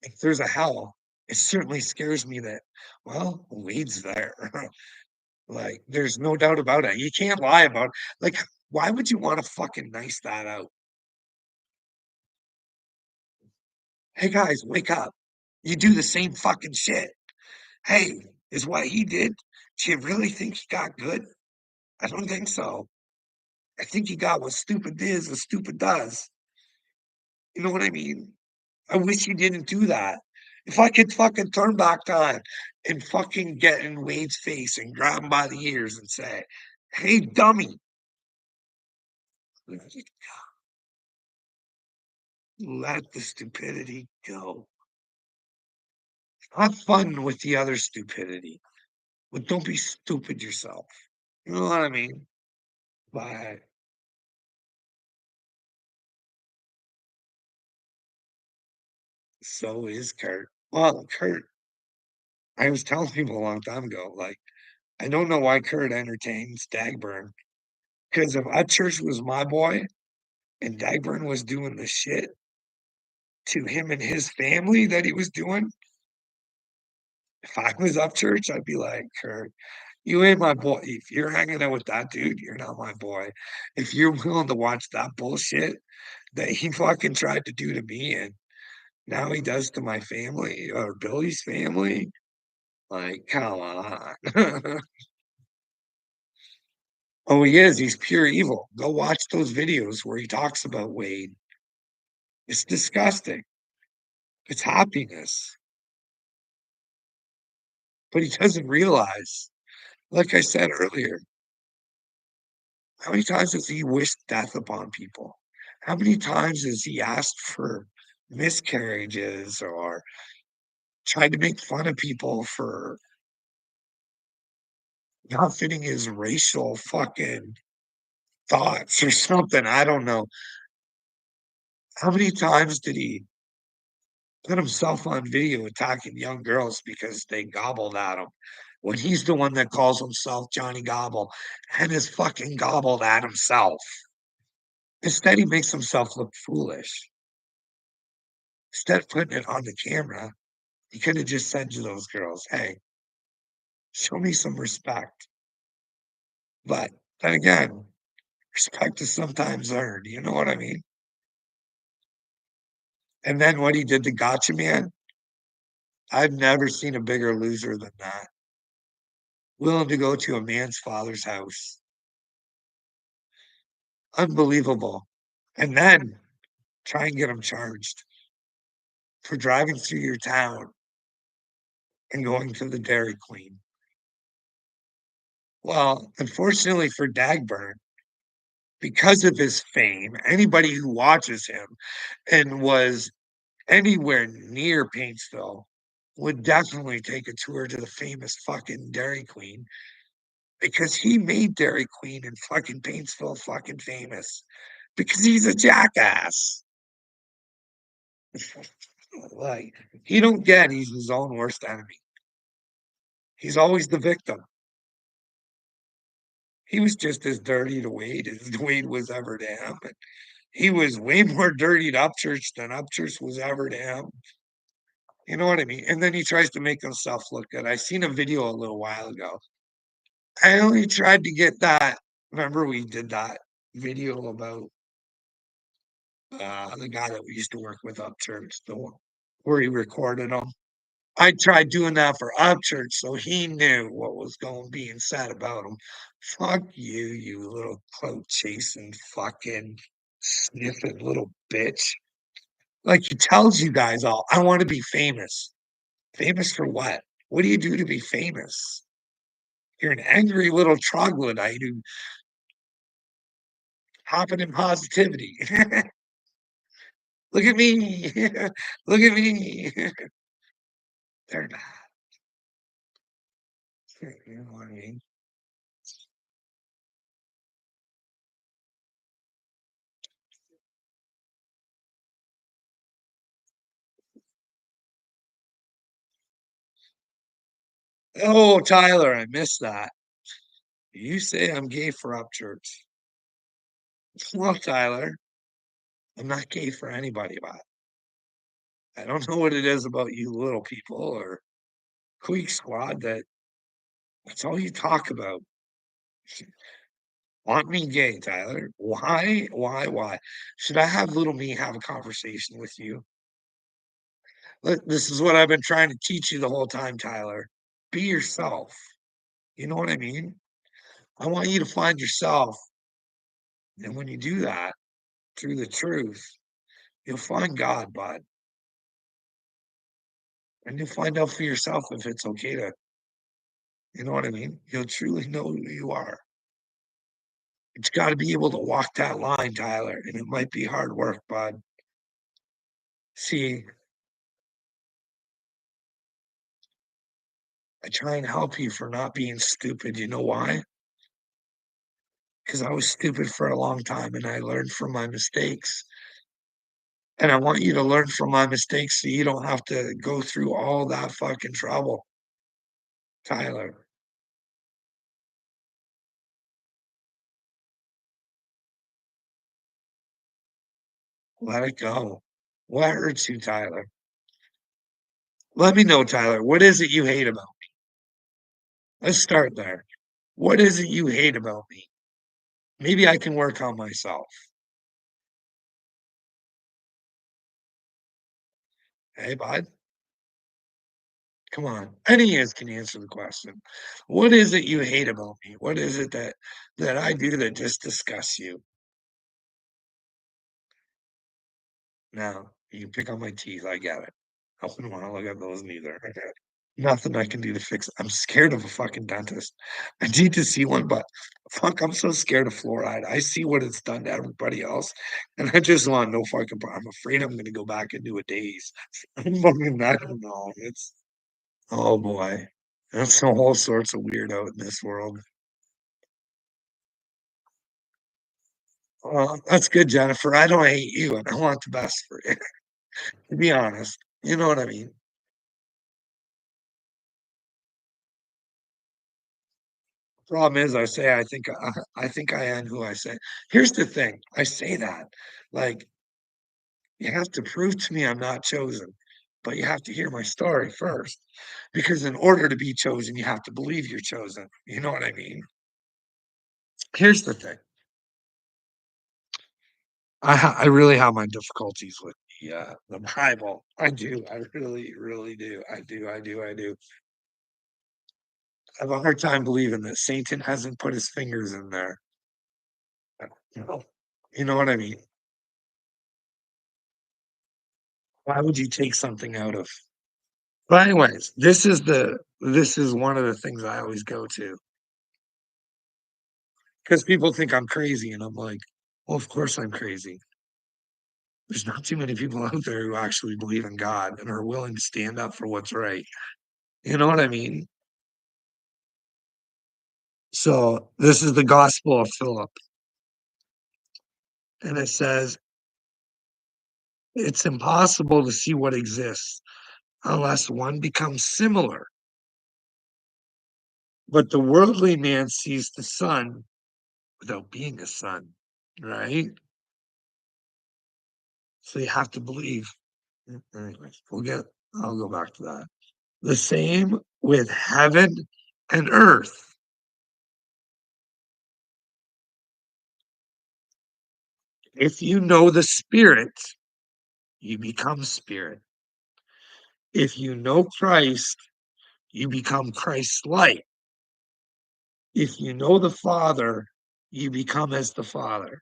Speaker 1: If there's a hell, it certainly scares me that, well, Wade's there. Like, there's no doubt about it. You can't lie about it. Like, why would you want to fucking nice that out? Hey guys, wake up. You do the same fucking shit. Hey, is what he did. Do you really think he got good? I don't think so. I think he got what stupid is what stupid does. You know what I mean? I wish he didn't do that. If I could fucking turn back time and fucking get in Wade's face and grab him by the ears and say, "Hey, dummy, let the stupidity go. Have fun with the other stupidity, but don't be stupid yourself." You know what I mean? But so is Kurt. Well, Kurt, I was telling people a long time ago, like, I don't know why Kurt entertains Dagburn. Because if Utchurch was my boy and Dagburn was doing the shit to him and his family that he was doing, if I was Upchurch, I'd be like, Kurt, you ain't my boy. If you're hanging out with that dude, you're not my boy. If you're willing to watch that bullshit that he fucking tried to do to me and now he does to my family or Billy's family, like, come on. Oh, he is. He's pure evil. Go watch those videos where he talks about Wade. It's disgusting. It's happiness. But he doesn't realize, like I said earlier, how many times has he wished death upon people? How many times has he asked for miscarriages or tried to make fun of people for not fitting his racial fucking thoughts or something, I don't know. How many times did he put himself on video attacking young girls because they gobbled at him, when he's the one that calls himself Johnny Gobble and is fucking gobbled at himself. Instead, he makes himself look foolish. Instead of putting it on the camera, he could have just said to those girls, "Hey, show me some respect." But then again, respect is sometimes earned, you know what I mean? And then what he did to Gotcha Man, I've never seen a bigger loser than that. Willing to go to a man's father's house. Unbelievable. And then try and get him charged for driving through your town and going to the Dairy Queen. Well, unfortunately for Dagburn, because of his fame, anybody who watches him and was anywhere near Paintsville would definitely take a tour to the famous fucking Dairy Queen because he made Dairy Queen and fucking Paintsville fucking famous because he's a jackass. Like, he don't get he's his own worst enemy. He's always the victim. He was just as dirty to Wade as Wade was ever to him. And he was way more dirty to Upchurch than Upchurch was ever to him. You know what I mean? And then he tries to make himself look good. I seen a video a little while ago. I only tried to get that. Remember, we did that video about the guy that we used to work with Upchurch, the one where he recorded them. I tried doing that for Upchurch so he knew what was going being said about him. Fuck you, you little clout chasing fucking sniffing little bitch. Like he tells you guys all, I want to be famous. Famous for what? What do you do to be famous? You're an angry little troglodyte who hopping in positivity. Look at me. Look at me. They're not. You know what I mean? Oh, Tyler, I missed that. You say I'm gay for Upchurch. Well, Tyler, I'm not gay for anybody, but I don't know what it is about you little people or Queek Squad that's all you talk about. Want me gay, Tyler? Why? Why? Should I have little me have a conversation with you? Look, this is what I've been trying to teach you the whole time, Tyler. Be yourself. You know what I mean? I want you to find yourself. And when you do that through the truth, you'll find God, bud. And you'll find out for yourself if it's okay to, you know what I mean? You'll truly know who you are. It's got to be able to walk that line, Tyler. And it might be hard work, bud. See, I try and help you for not being stupid. You know why? Because I was stupid for a long time and I learned from my mistakes. And I want you to learn from my mistakes so you don't have to go through all that fucking trouble, Tyler. Let it go. What hurts you, Tyler? Let me know, Tyler. What is it you hate about me? Let's start there. What is it you hate about me? Maybe I can work on myself. Hey, bud, come on. Any of us can answer the question. What is it you hate about me? What is it that I do that just disgusts you? Now, you pick on my teeth. I get it. I wouldn't want to look at those neither. Nothing I can do to fix it. I'm scared of a fucking dentist. I need to see one, but fuck, I'm so scared of fluoride. I see what it's done to everybody else, and I just want no fucking part. I'm afraid I'm gonna go back into a daze. I'm fucking I don't know. It's oh boy. There's all sorts of weirdo in this world. Well, that's good, Jennifer. I don't hate you, and I want the best for you, to be honest. You know what I mean? Problem is, I say I think I am who I say. Here's the thing, I say that, like, you have to prove to me I'm not chosen, but you have to hear my story first, because in order to be chosen, you have to believe you're chosen. You know what I mean? Here's the thing, I really have my difficulties with the Bible. I do. I really, really do. I do. I have a hard time believing that Satan hasn't put his fingers in there. You know? You know what I mean? Why would you take something out of but anyways, this is one of the things I always go to because people think I'm crazy, and I'm like, "Well, of course I'm crazy." There's not too many people out there who actually believe in God and are willing to stand up for what's right. You know what I mean? So, this is the Gospel of Philip, and it says, "It's impossible to see what exists unless one becomes similar, but the worldly man sees the sun without being a son." Right? So you have to believe. Anyways, I'll go back to that. The same with heaven and earth. If you know the spirit, you become spirit. If you know Christ, you become Christ like. If you know the Father, you become as the Father.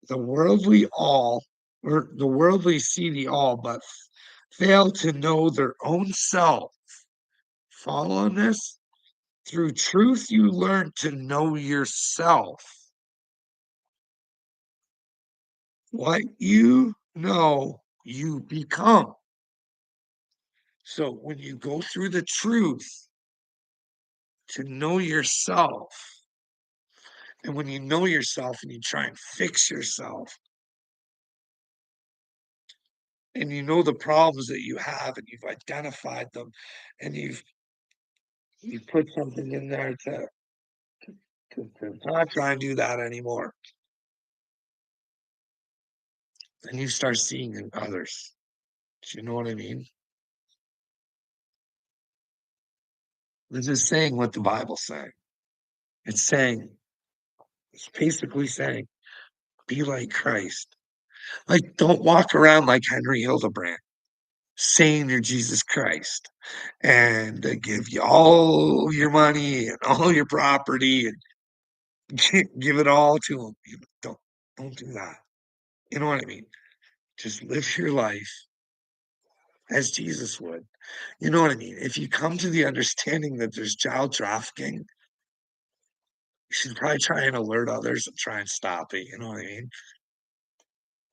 Speaker 1: The worldly all, or the worldly see the all, but fail to know their own self. Follow on this? Through truth, you learn to know yourself. What you know, you become. So when you go through the truth to know yourself, and when you know yourself and you try and fix yourself, and you know the problems that you have, and you've identified them, and you put something in there to not try and do that anymore, then you start seeing in others. Do you know what I mean? This is saying what the Bible's saying. It's saying, it's basically saying, be like Christ. Like, don't walk around like Henry Hildebrand saying you're Jesus Christ and they give you all your money and all your property and give it all to them. Don't do that. You know what I mean? Just live your life as Jesus would. You know what I mean? If you come to the understanding that there's child trafficking, you should probably try and alert others and try and stop it. You know what I mean?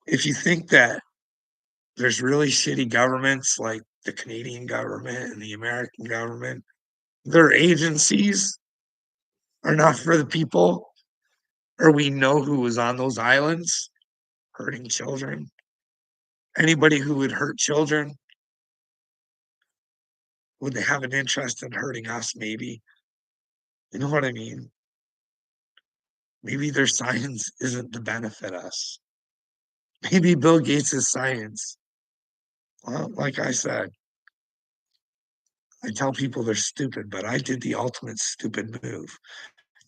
Speaker 1: If you think that there's really shitty governments like the Canadian government and the American government, their agencies are not for the people, or we know who was on those islands hurting children. Anybody who would hurt children, would they have an interest in hurting us? Maybe. You know what I mean? Maybe their science isn't to benefit us. Maybe Bill Gates' science, well, like I said, I tell people they're stupid, but I did the ultimate stupid move.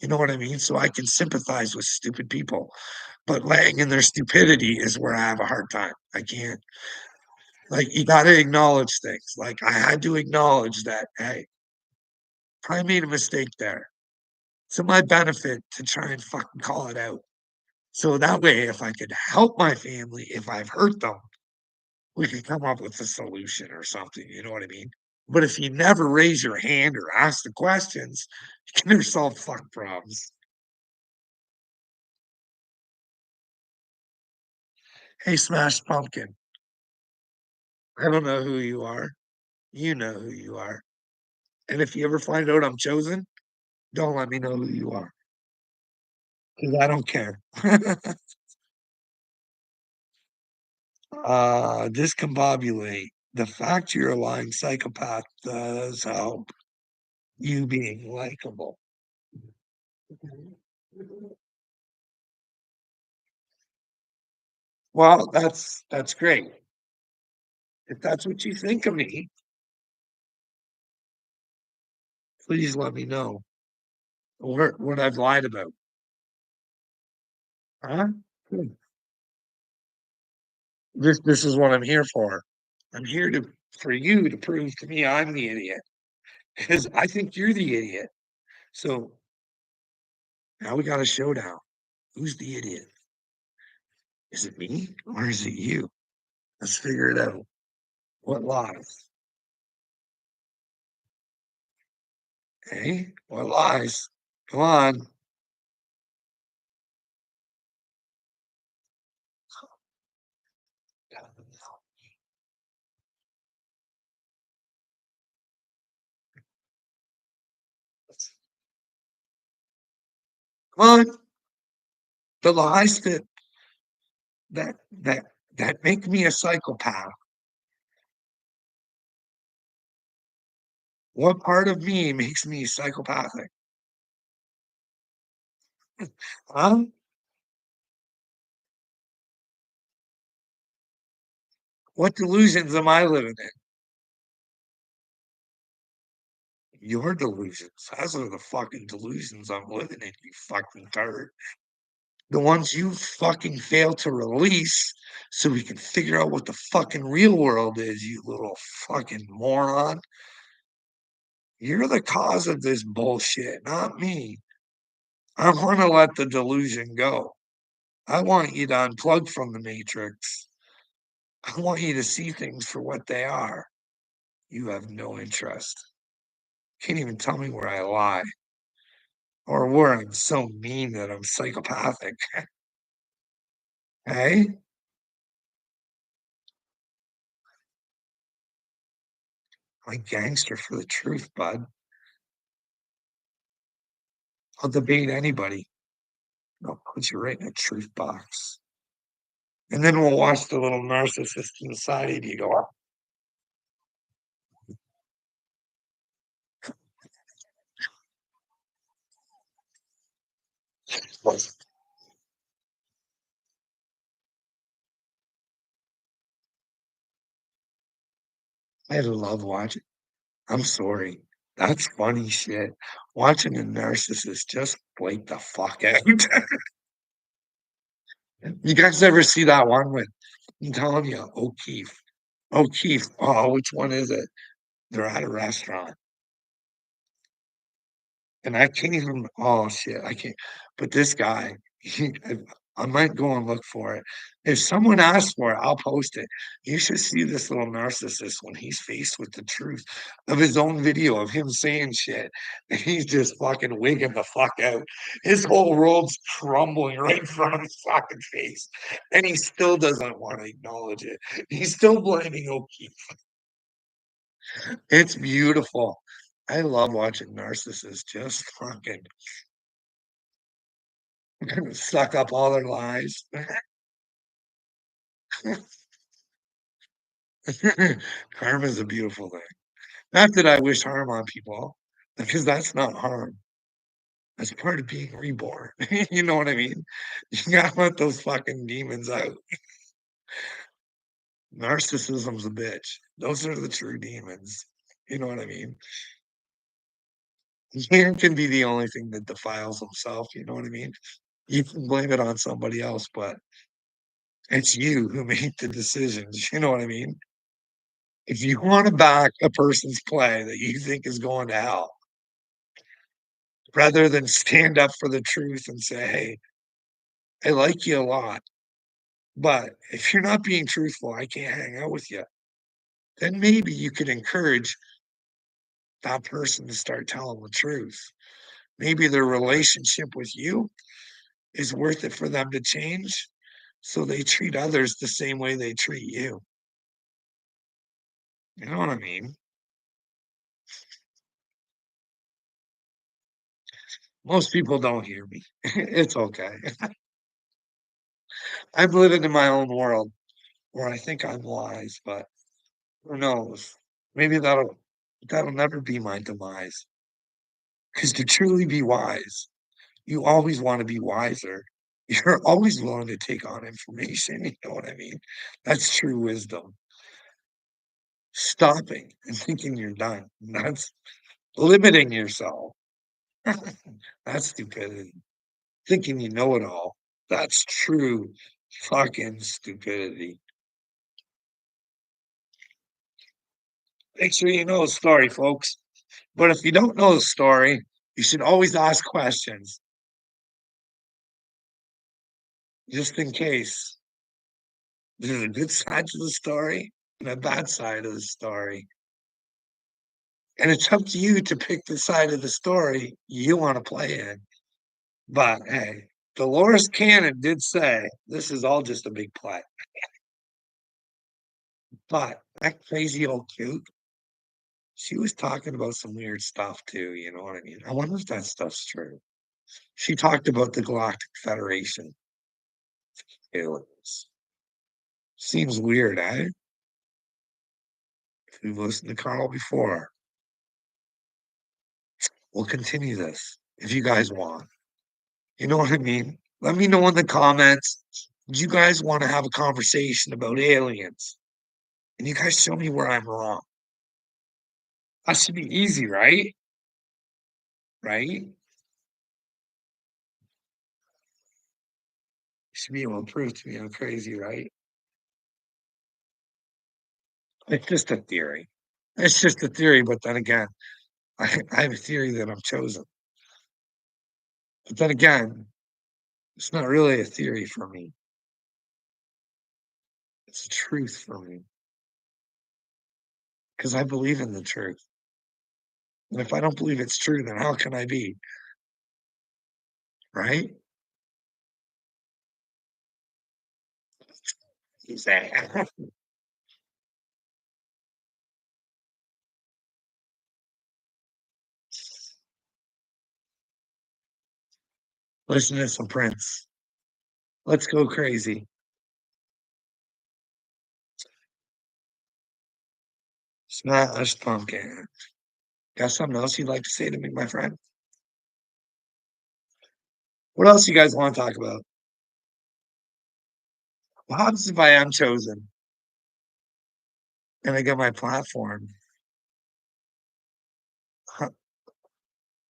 Speaker 1: You know what I mean? So I can sympathize with stupid people, but laying in their stupidity is where I have a hard time. I can't. Like, you gotta acknowledge things. Like, I had to acknowledge that, hey, probably made a mistake there. It's in my benefit to try and fucking call it out. So that way, if I could help my family, if I've hurt them, we could come up with a solution or something, you know what I mean? But if you never raise your hand or ask the questions, you can never solve fuck problems. Hey, Smash Pumpkin, I don't know who you are. You know who you are. And if you ever find out I'm chosen, don't let me know who you are, because I don't care. Discombobulate. The fact you're a lying psychopath does help you being likable. Well, that's great. If that's what you think of me, please let me know what I've lied about. Huh? Good. This is what I'm here for. I'm here to for you to prove to me I'm the idiot because I think you're the idiot. So now we got a showdown. Who's the idiot? Is it me or is it you? Let's figure it out. What lies? Hey, what lies? Come on. Come on. The lies that that that make me a psychopath. What part of me makes me psychopathic? Huh? What delusions am I living in? Your delusions. Those are the fucking delusions I'm living in, you fucking turd. The ones you fucking fail to release so we can figure out what the fucking real world is, you little fucking moron. You're the cause of this bullshit, not me. I want to let the delusion go. I want you to unplug from the matrix. I want you to see things for what they are. You have no interest. Can't even tell me where I lie or where I'm so mean that I'm psychopathic. Hey, I'm a gangster for the truth, bud. I'll debate anybody. I'll put you right in a truth box. And then we'll watch the little narcissist inside of you go, "Oh, I love watching. I'm sorry. That's funny shit. Watching a narcissist just break the fuck out. You guys ever see that one with, I'm telling you, O'Keefe? O'Keefe. Oh, which one is it? They're at a restaurant. And I can't even, oh shit, I can't. But this guy, I might go and look for it. If someone asks for it, I'll post it. You should see this little narcissist when he's faced with the truth of his own video of him saying shit. And he's just fucking wigging the fuck out. His whole world's crumbling right in front of his fucking face. And he still doesn't want to acknowledge it. He's still blaming O'Keefe. It's beautiful. I love watching narcissists just fucking suck up all their lies. Karma is a beautiful thing. Not that I wish harm on people, because that's not harm. That's part of being reborn. You know what I mean? You gotta let those fucking demons out. Narcissism's a bitch. Those are the true demons. You know what I mean? Man can be the only thing that defiles himself. You know what I mean? You can blame it on somebody else, but it's you who made the decisions. You know what I mean? If you want to back a person's play that you think is going to hell, rather than stand up for the truth and say, "Hey, I like you a lot. But if you're not being truthful, I can't hang out with you. Then maybe you could encourage that person to start telling the truth. Maybe their relationship with you is worth it for them to change so they treat others the same way they treat you. You know what I mean? Most people don't hear me. It's okay. I'm living in my own world where I think I'm wise, but who knows? Maybe that'll never be my demise. Because to truly be wise, you always want to be wiser. You're always willing to take on information. You know what I mean? That's true wisdom. Stopping and thinking you're done. That's limiting yourself. That's stupidity. Thinking you know it all. That's true fucking stupidity. Make sure you know the story, folks. But if you don't know the story, you should always ask questions just in case there's a good side to the story and a bad side of the story. And it's up to you to pick the side of the story you want to play in. But hey, Dolores Cannon did say this is all just a big play. But that crazy old cute, she was talking about some weird stuff too. You know what I mean? I wonder if that stuff's true. She talked about the Galactic Federation aliens. Seems weird, eh? If you've listened to Carl before, we'll continue this if you guys want. You know what I mean? Let me know in the comments. Do you guys want to have a conversation about aliens? And you guys show me where I'm wrong. That should be easy, right? Right? You should be able to prove to me I'm crazy, right? It's just a theory. It's just a theory, but then again, I have a theory that I'm chosen. But then again, it's not really a theory for me. It's a truth for me because I believe in the truth. And if I don't believe it's true, then how can I be? Right? Exactly. Listen to some Prince. Let's go crazy. Smash pumpkin. Got something else you'd like to say to me, my friend? What else you guys want to talk about? What happens if I am chosen and I get my platform? Huh,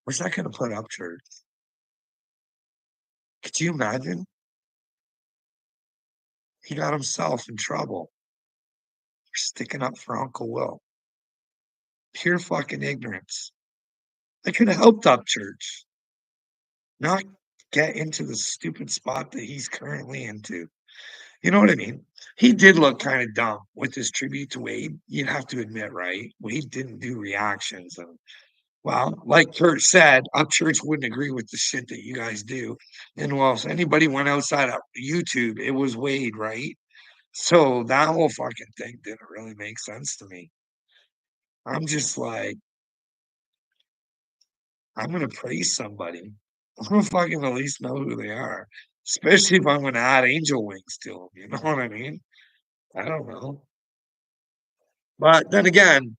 Speaker 1: where's that going to put up, church? Could you imagine? He got himself in trouble for sticking up for Uncle Will. Pure fucking ignorance. I could have helped up church, not get into the stupid spot that he's currently into. You know what I mean? He did look kind of dumb with his tribute to Wade. You'd have to admit, right? Wade didn't do reactions. And well, like Kurt said, Upchurch wouldn't agree with the shit that you guys do. And well, if anybody went outside of YouTube, it was Wade, right? So that whole fucking thing didn't really make sense to me. I'm just like, I'm gonna praise somebody. I'm gonna fucking at least know who they are. Especially if I'm gonna add angel wings to them. You know what I mean? I don't know. But then again,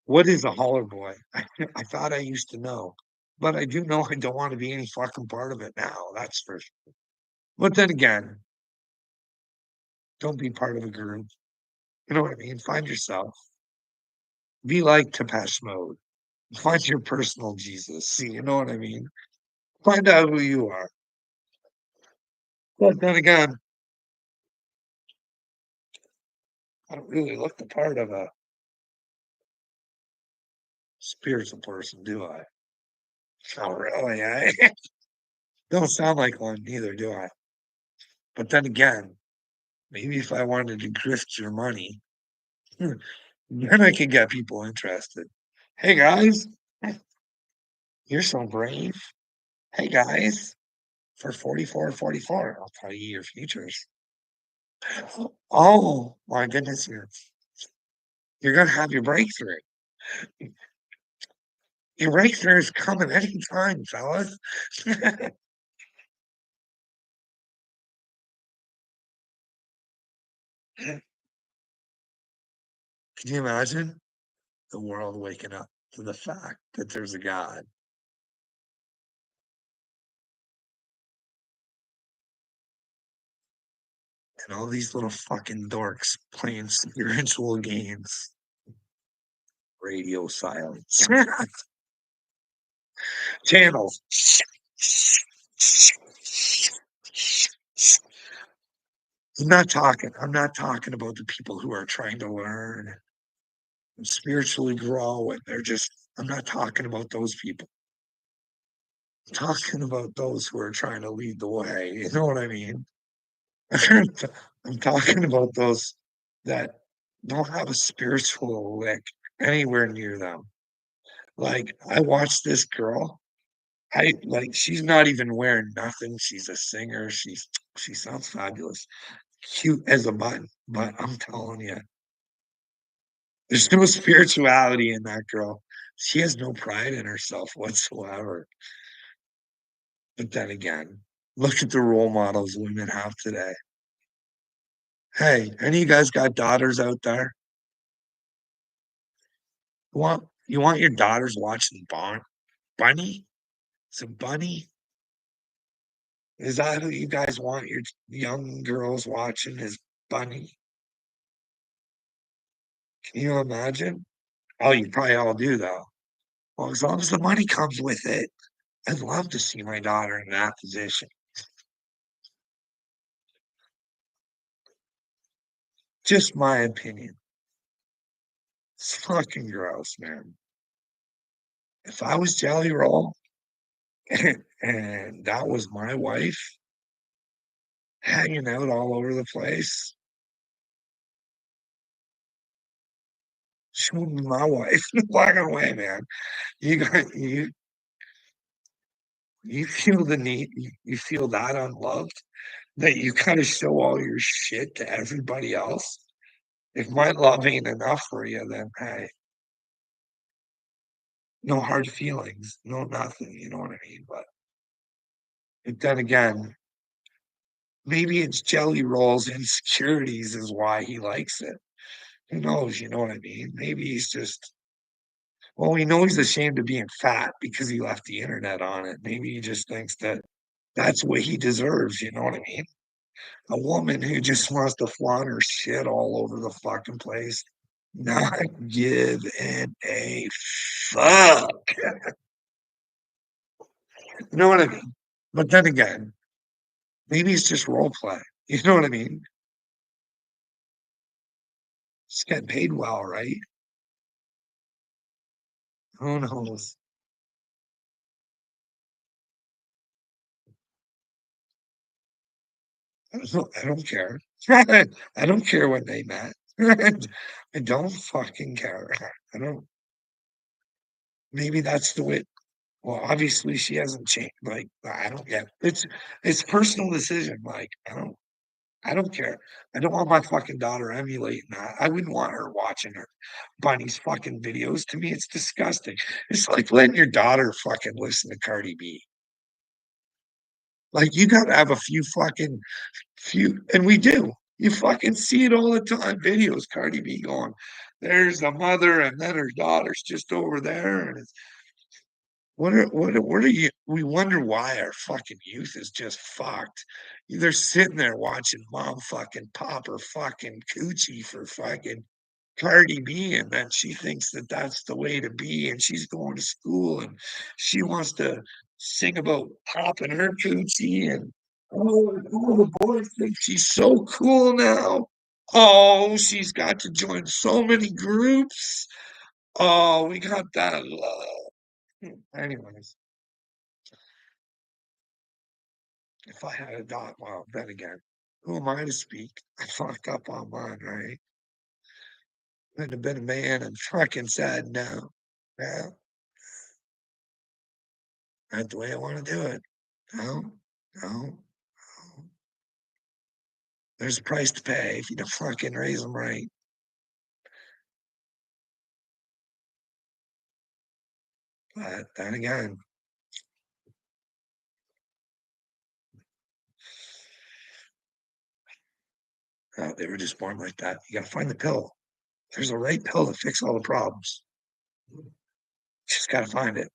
Speaker 1: what is a holler boy? I thought I used to know, but I do know I don't want to be any fucking part of it now. That's for sure. But then again, don't be part of a group. You know what I mean? Find yourself. Be like Depeche Mode. Find your personal Jesus. See, you know what I mean? Find out who you are. But then again, I don't really look the part of a spiritual person, do I? Oh, really? I don't sound like one, neither do I. But then again, Maybe if I wanted to grift your money, then I could get people interested. Hey guys, you're so brave. Hey guys, for 44.44, I'll tell you your futures. Oh my goodness, you're gonna have your breakthrough. Your breakthrough is coming anytime, fellas. Can you imagine the world waking up to the fact that there's a God and all these little fucking dorks playing spiritual games? Radio silence. Channels. I'm not talking about the people who are trying to learn and spiritually grow and I'm not talking about those people. I'm talking about those who are trying to lead the way. You know what I mean? I'm talking about those that don't have a spiritual lick anywhere near them. Like, I watched this girl. She's not even wearing nothing. She's a singer. She sounds fabulous, cute as a button. But I'm telling you, there's no spirituality in that girl. She has no pride in herself whatsoever. But then again, look at the role models women have today. Hey, any of you guys got daughters out there? You want your daughters watching Bunny? So Bunny? Is that who you guys want your young girls watching is Bunny? Can you imagine? Oh, you probably all do though. Well, as long as the money comes with it, I'd love to see my daughter in that position. Just my opinion. It's fucking gross, man. If I was Jelly Roll and that was my wife hanging out all over the place, she wouldn't be my wife. Black and white, man. You feel the need, you feel that unloved, that you kind of show all your shit to everybody else. If my love ain't enough for you, then hey, no hard feelings, no nothing, you know what I mean? But then again, maybe it's Jelly Roll's insecurities is why he likes it. Who knows, you know what I mean? Maybe he's just well, we know he's ashamed of being fat because he left the internet on it. Maybe he just thinks that that's what he deserves, you know what I mean? A woman who just wants to flaunt her shit all over the fucking place, not giving a fuck. You know what I mean? But then again, maybe it's just role play. You know what I mean? She's getting paid well, right? Who knows? I don't care. I don't care when they met. I don't fucking care. I don't. Maybe that's the way. Well, obviously she hasn't changed. Like I don't get. It's personal decision. Like I don't care. I don't want my fucking daughter emulating that. I wouldn't want her watching her Bunny's fucking videos. To me, it's disgusting. It's like letting your daughter fucking listen to Cardi B. Like you gotta have a few, and we do. You fucking see it all the time. Videos, Cardi B going, there's the mother, and then her daughter's just over there, and it's what are you? We wonder why our fucking youth is just fucked. They're sitting there watching mom fucking pop her fucking coochie for fucking Cardi B, and then she thinks that that's the way to be, and she's going to school, and she wants to sing about popping her coochie, and all the boys think she's so cool now. Oh, she's got to join so many groups. Oh, we got that love. Anyways, if I had a dog, well, then again. Who am I to speak? I fucked up on mine, right? Couldn't have been a man and fucking said no. No, not the way I want to do it. No, no, no. There's a price to pay if you don't fucking raise them right. But then again, they were just born like that. You gotta find the pill. There's a right pill to fix all the problems. You just gotta find it.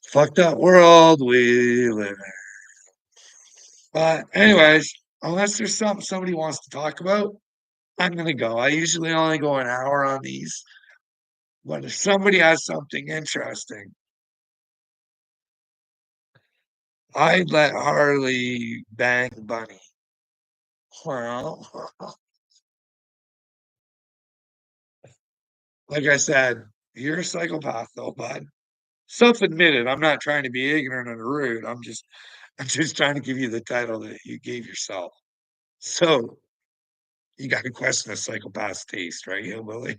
Speaker 1: Fucked up world we live in. But anyways, unless there's something somebody wants to talk about, I'm gonna go. I usually only go an hour on these, but if somebody has something interesting, I'd let Harley bang Bunny. Well, like I said, you're a psychopath though, bud. Self-admitted. I'm not trying to be ignorant or rude. I'm just trying to give you the title that you gave yourself. So you got to question a psychopath's taste, right, hillbilly?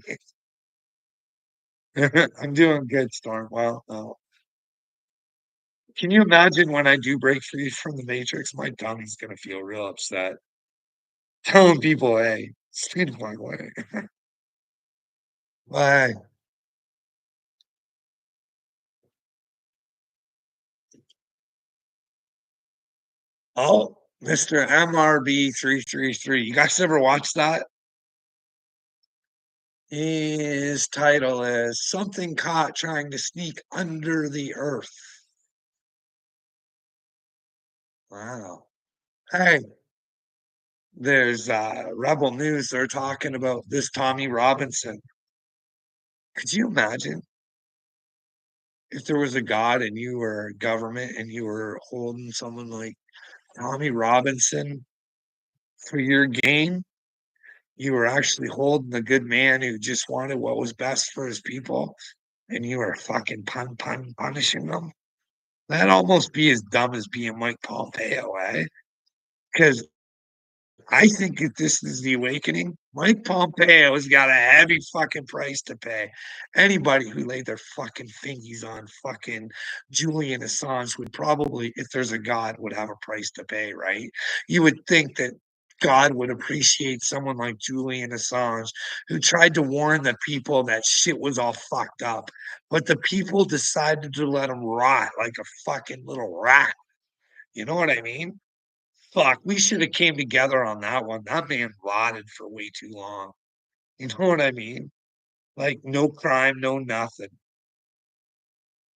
Speaker 1: I'm doing good, Storm. Well, no. Can you imagine when I do break free from the Matrix? My tummy's gonna feel real upset. Telling people, hey, stay the fuck away. Bye. Oh, Mr. MRB 333. You guys ever watch that? His title is Something Caught Trying to Sneak Under the Earth. Wow. Hey, there's Rebel News. They're talking about this Tommy Robinson. Could you imagine if there was a God and you were a government and you were holding someone like Tommy Robinson for your game? You were actually holding the good man who just wanted what was best for his people, and you were fucking punishing them. That'd almost be as dumb as being Mike Pompeo, eh? Because I think if this is the awakening, Mike Pompeo has got a heavy fucking price to pay. Anybody who laid their fucking fingies on fucking Julian Assange would probably, if there's a God, would have a price to pay, right? You would think that God would appreciate someone like Julian Assange who tried to warn the people that shit was all fucked up. But the people decided to let him rot like a fucking little rat. You know what I mean? Fuck, we should have came together on that one. That man rotted for way too long. You know what I mean? Like no crime, no nothing.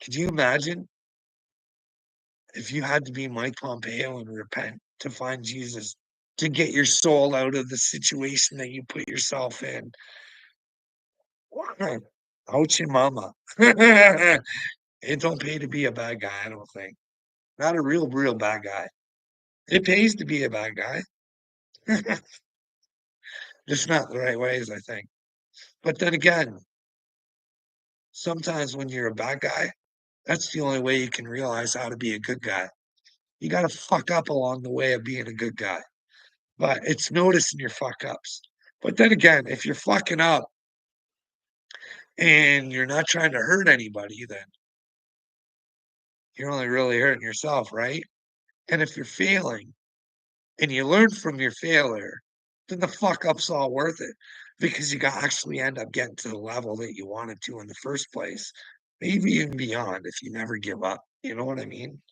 Speaker 1: Could you imagine if you had to be Mike Pompeo and repent to find Jesus, to get your soul out of the situation that you put yourself in? Wow. Ouch your mama. It don't pay to be a bad guy, I don't think. Not a real bad guy. It pays to be a bad guy. Just not the right ways, I think. But then again, sometimes when you're a bad guy, that's the only way you can realize how to be a good guy. You got to fuck up along the way of being a good guy, but it's noticing your fuck ups. But then again, if you're fucking up and you're not trying to hurt anybody, then you're only really hurting yourself, right? And if you're failing and you learn from your failure, then the fuck up's all worth it because you got actually end up getting to the level that you wanted to in the first place. Maybe even beyond if you never give up. You know what I mean?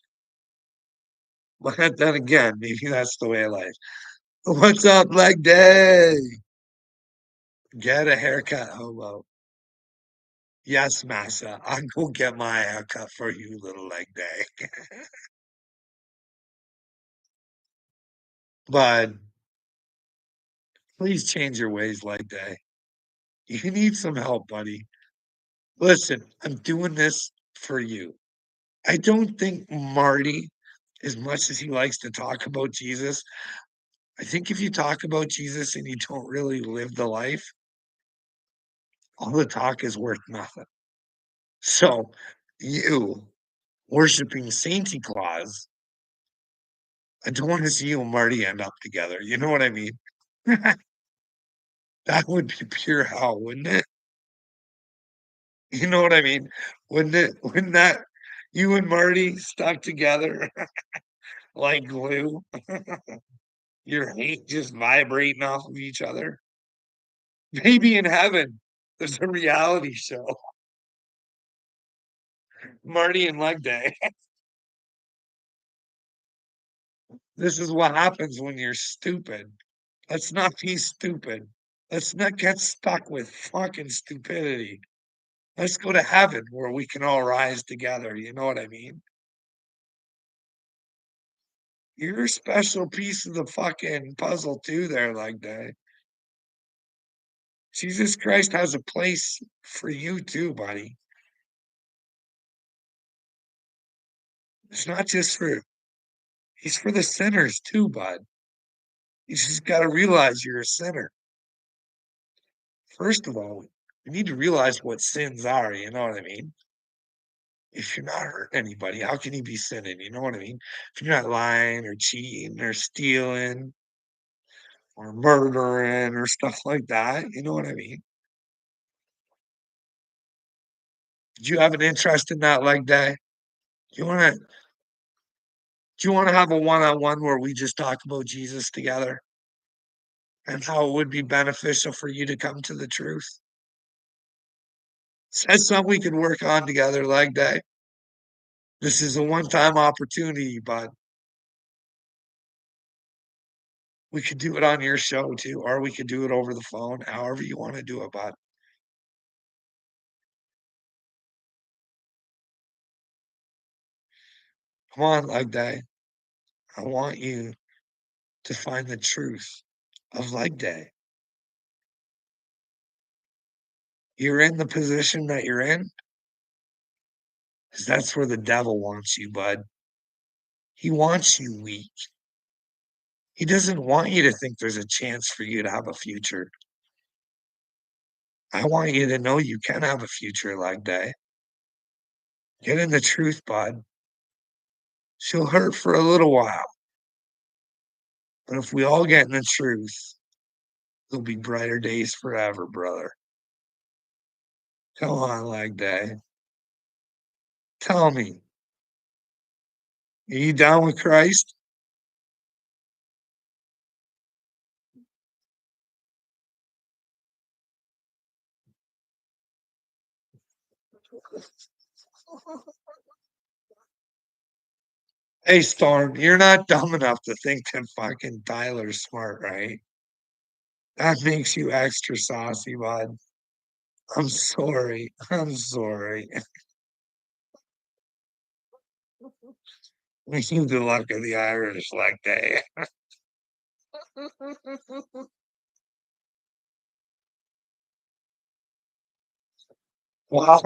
Speaker 1: But then again, maybe that's the way of life. What's up, leg day? Get a haircut, hobo. Yes, massa. I'll go get my haircut for you, little leg day. But please change your ways, leg day. You need some help, buddy. Listen, I'm doing this for you. I don't think Marty, as much as he likes to talk about Jesus, I think if you talk about Jesus and you don't really live the life, all the talk is worth nothing. So, you worshiping Santa Claus I don't wanna see you and Marty end up together, you know what I mean? That would be pure hell, wouldn't it? You know what I mean? Wouldn't it? Wouldn't that you and Marty stuck together like glue? Your hate just vibrating off of each other? Maybe in heaven, there's a reality show, Marty and Leg Day. This is what happens when you're stupid. Let's not be stupid. Let's not get stuck with fucking stupidity. Let's go to heaven where we can all rise together, you know what I mean? You're a special piece of the fucking puzzle too there, Leg Day. Jesus Christ has a place for you too, buddy. It's not just for he's for the sinners too, bud. You just gotta realize you're a sinner. First of all, you need to realize what sins are, you know what I mean? If you're not hurting anybody, how can you be sinning? You know what I mean? If you're not lying or cheating or stealing or murdering or stuff like that, you know what I mean? Do you have an interest in that like that? Do you wanna do you wanna have a one-on-one where we just talk about Jesus together and how it would be beneficial for you to come to the truth? That's something we can work on together like that. This is a one-time opportunity, but we could do it on your show too, or we could do it over the phone, however you wanna do it, bud. Come on, like that. I want you to find the truth of leg day. You're in the position that you're in, 'cause that's where the devil wants you, bud. He wants you weak. He doesn't want you to think there's a chance for you to have a future. I want you to know you can have a future like that. Get in the truth, bud. She'll hurt for a little while, but if we all get in the truth, there'll be brighter days forever, brother. Come on, like that. Tell me, are you down with Christ? Hey, Storm, you're not dumb enough to think that fucking Tyler's smart, right? That makes you extra saucy, bud. I'm sorry. I'm sorry. We need the luck of the Irish like that. Well,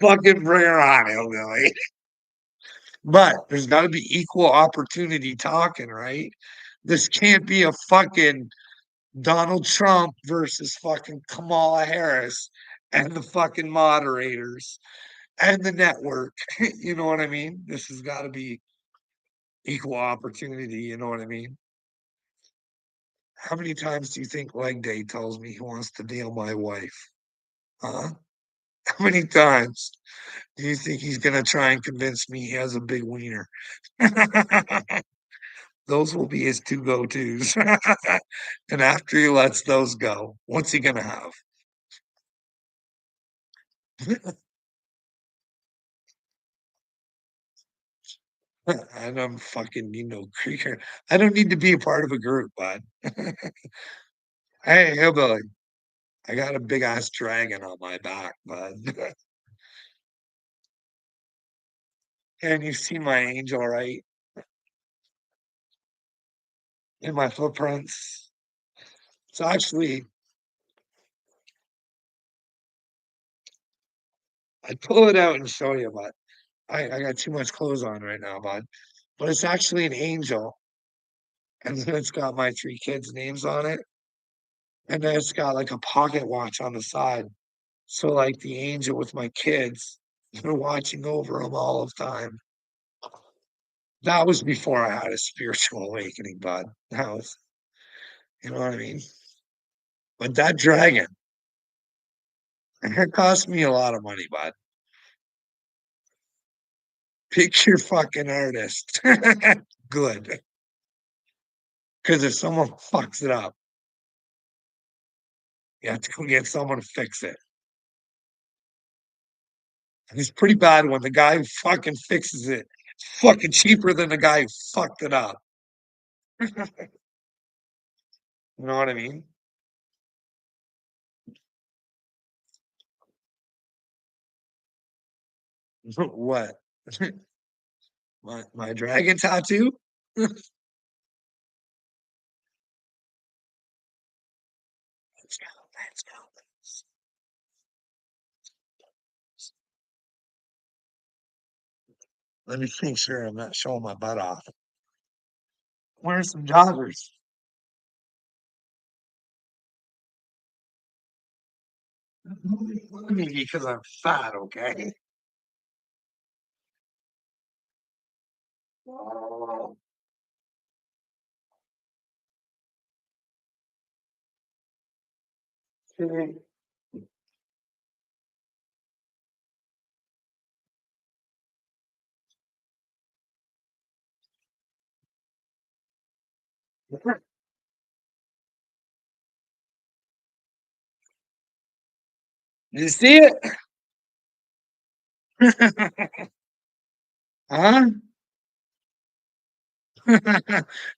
Speaker 1: fucking bring her on, hillbilly. But there's gotta be equal opportunity talking, right? This can't be a fucking Donald Trump versus fucking Kamala Harris and the fucking moderators and the network. You know what I mean? This has gotta be equal opportunity, you know what I mean? How many times do you think Leg Day tells me he wants to nail my wife? Huh? How many times do you think he's gonna try and convince me he has a big wiener? Those will be his 2 go-tos. And after he lets those go, what's he gonna have? And I'm fucking, creaker. I don't need to be a part of a group, bud. Hey, hillbilly, I got a big ass dragon on my back, bud. And you see my angel, right? In my footprints. So actually, I'd pull it out and show you, but I got too much clothes on right now, bud. But it's actually an angel, and then it's got my 3 kids' names on it, and then it's got, like, a pocket watch on the side. So, like, the angel with my kids, they're watching over them all of time. That was before I had a spiritual awakening, bud. That was, you know what I mean? But that dragon, it cost me a lot of money, bud. Pick your fucking artist. Good. Because if someone fucks it up, you have to go get someone to fix it. And it's pretty bad when the guy who fucking fixes it is fucking cheaper than the guy who fucked it up. You know what I mean? What? My dragon tattoo? Let's go. Let's go. Let me make sure I'm not showing my butt off. Wearing some joggers. Maybe because I'm fat, okay? Oh, okay. You see it? Huh?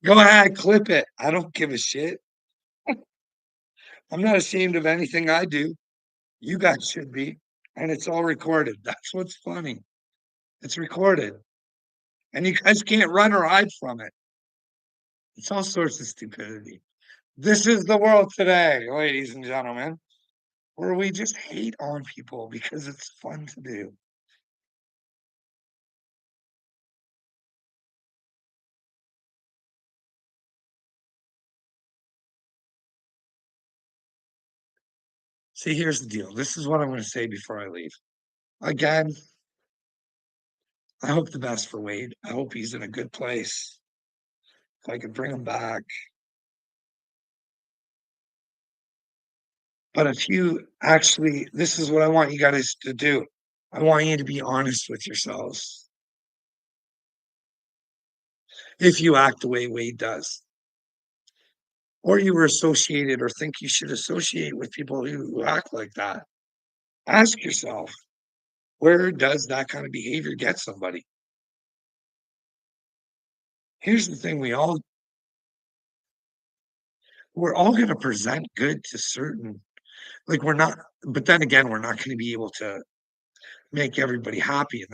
Speaker 1: Go ahead, clip it. I don't give a shit. I'm not ashamed of anything I do. You guys should be. And it's all recorded. That's what's funny. It's recorded. And you guys can't run or hide from it. It's all sorts of stupidity. This is the world today, ladies and gentlemen, where we just hate on people because it's fun to do. See, here's the deal. This is what I'm going to say before I leave. Again, I hope the best for Wade. I hope he's in a good place. If I could bring him back. But if you actually, this is what I want you guys to do. I want you to be honest with yourselves if you act the way Wade does, or you were associated or think you should associate with people who act like that. Ask yourself, where does that kind of behavior get somebody? Here's the thing, we're all going to present good to certain, like we're not, but then again, we're not going to be able to make everybody happy, and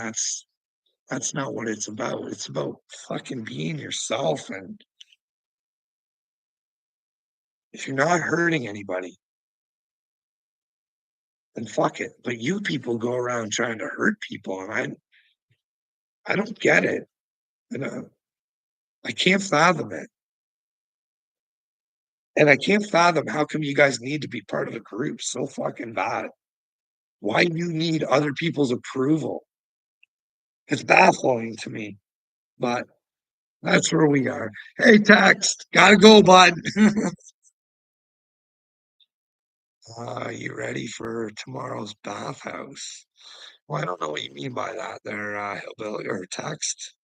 Speaker 1: that's not what it's about. It's about fucking being yourself, and if you're not hurting anybody, then fuck it. But you people go around trying to hurt people, and I don't get it. And I can't fathom it. And I can't fathom how come you guys need to be part of a group so fucking bad. Why you need other people's approval. It's baffling to me, but that's where we are. Hey, text, gotta go, bud. You ready for tomorrow's bathhouse? Well, I don't know what you mean by that there, hillbilly or text.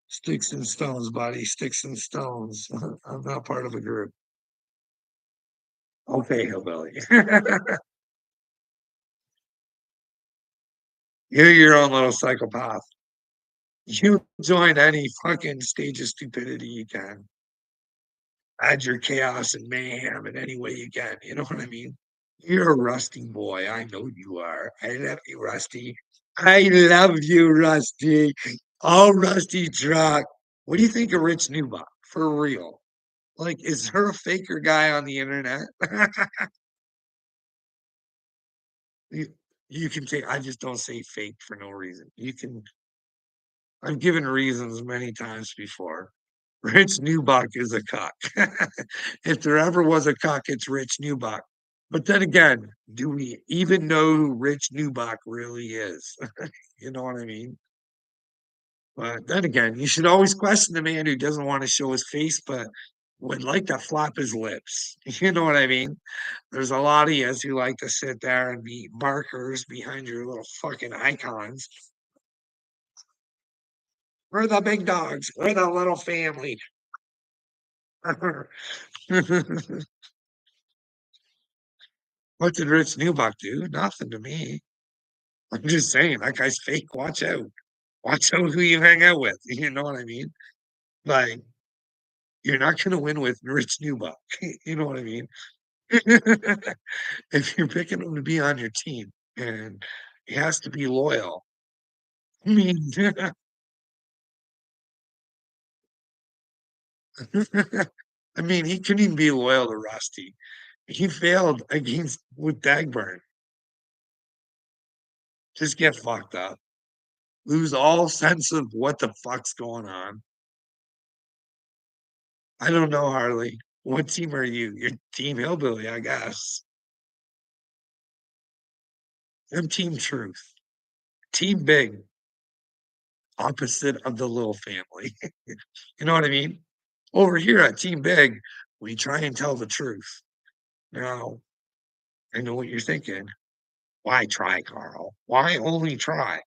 Speaker 1: Sticks and stones, buddy. Sticks and stones. I'm not part of a group. Okay, hillbilly. You're your own little psychopath. You join any fucking stage of stupidity you can. Add your chaos and mayhem in any way you can. You know what I mean? You're a rusty boy. I know you are. I love you, Rusty. I love you, Rusty. Oh, Rusty truck. What do you think of Rich Newbach? For real. Like, is there a faker guy on the internet? you, you can take, I just don't say fake for no reason. You can, I've given reasons many times before. Rich Newbach is a cock. If there ever was a cock, it's Rich Newbach. But then again, do we even know who Rich Newbach really is? You know what I mean? But then again, you should always question the man who doesn't want to show his face, but would like to flap his lips. You know what I mean? There's a lot of yous who like to sit there and be markers behind your little fucking icons. We're the big dogs. We're the little family. What did Rich Newbuck do? Nothing to me. I'm just saying that guy's fake. Watch out. Watch out who you hang out with. You know what I mean? Like, you're not gonna win with Rich Newbuck. You know what I mean? If you're picking him to be on your team, and he has to be loyal. I mean, I mean, he couldn't even be loyal to Rusty. He failed against with Dagburn. Just get fucked up. Lose all sense of what the fuck's going on. I don't know, Harley. What team are you? You're Team Hillbilly, I guess. I'm Team Truth. Team Big, opposite of the little family. You know what I mean? Over here at Team Big, we try and tell the truth. Now, I know what you're thinking. Why try, Carl? Why only try?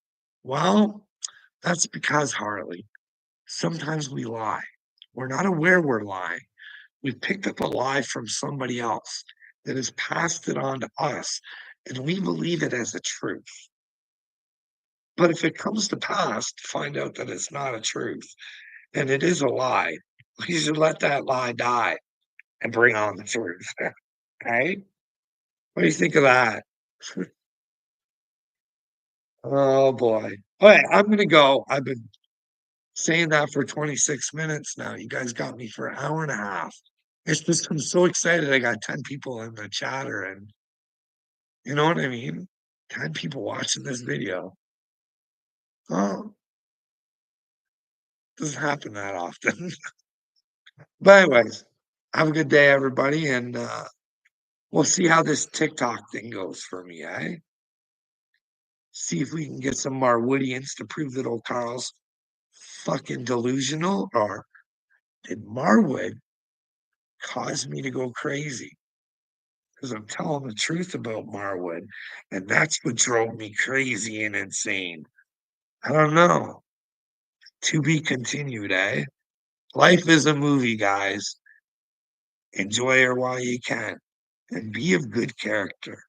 Speaker 1: Well, that's because, Harley, sometimes we lie. We're not aware we're lying. We picked up a lie from somebody else that has passed it on to us, and we believe it as a truth. But if it comes to pass to find out that it's not a truth and it is a lie, we should let that lie die and bring on the truth. Right? What do you think of that? Oh boy. All right, I'm gonna go. I've been saying that for 26 minutes now. You guys got me for an hour and a half. It's just I'm so excited. I got 10 people in the chatter, and you know what I mean? 10 people watching this video. Oh, doesn't happen that often. But anyways, have a good day, everybody, and we'll see how this TikTok thing goes for me, eh? See if we can get some Marwoodians to prove that old Carl's fucking delusional, or did Marwood cause me to go crazy? Because I'm telling the truth about Marwood, and that's what drove me crazy and insane. I don't know. To be continued, eh? Life is a movie, guys. Enjoy her while you can, and be of good character.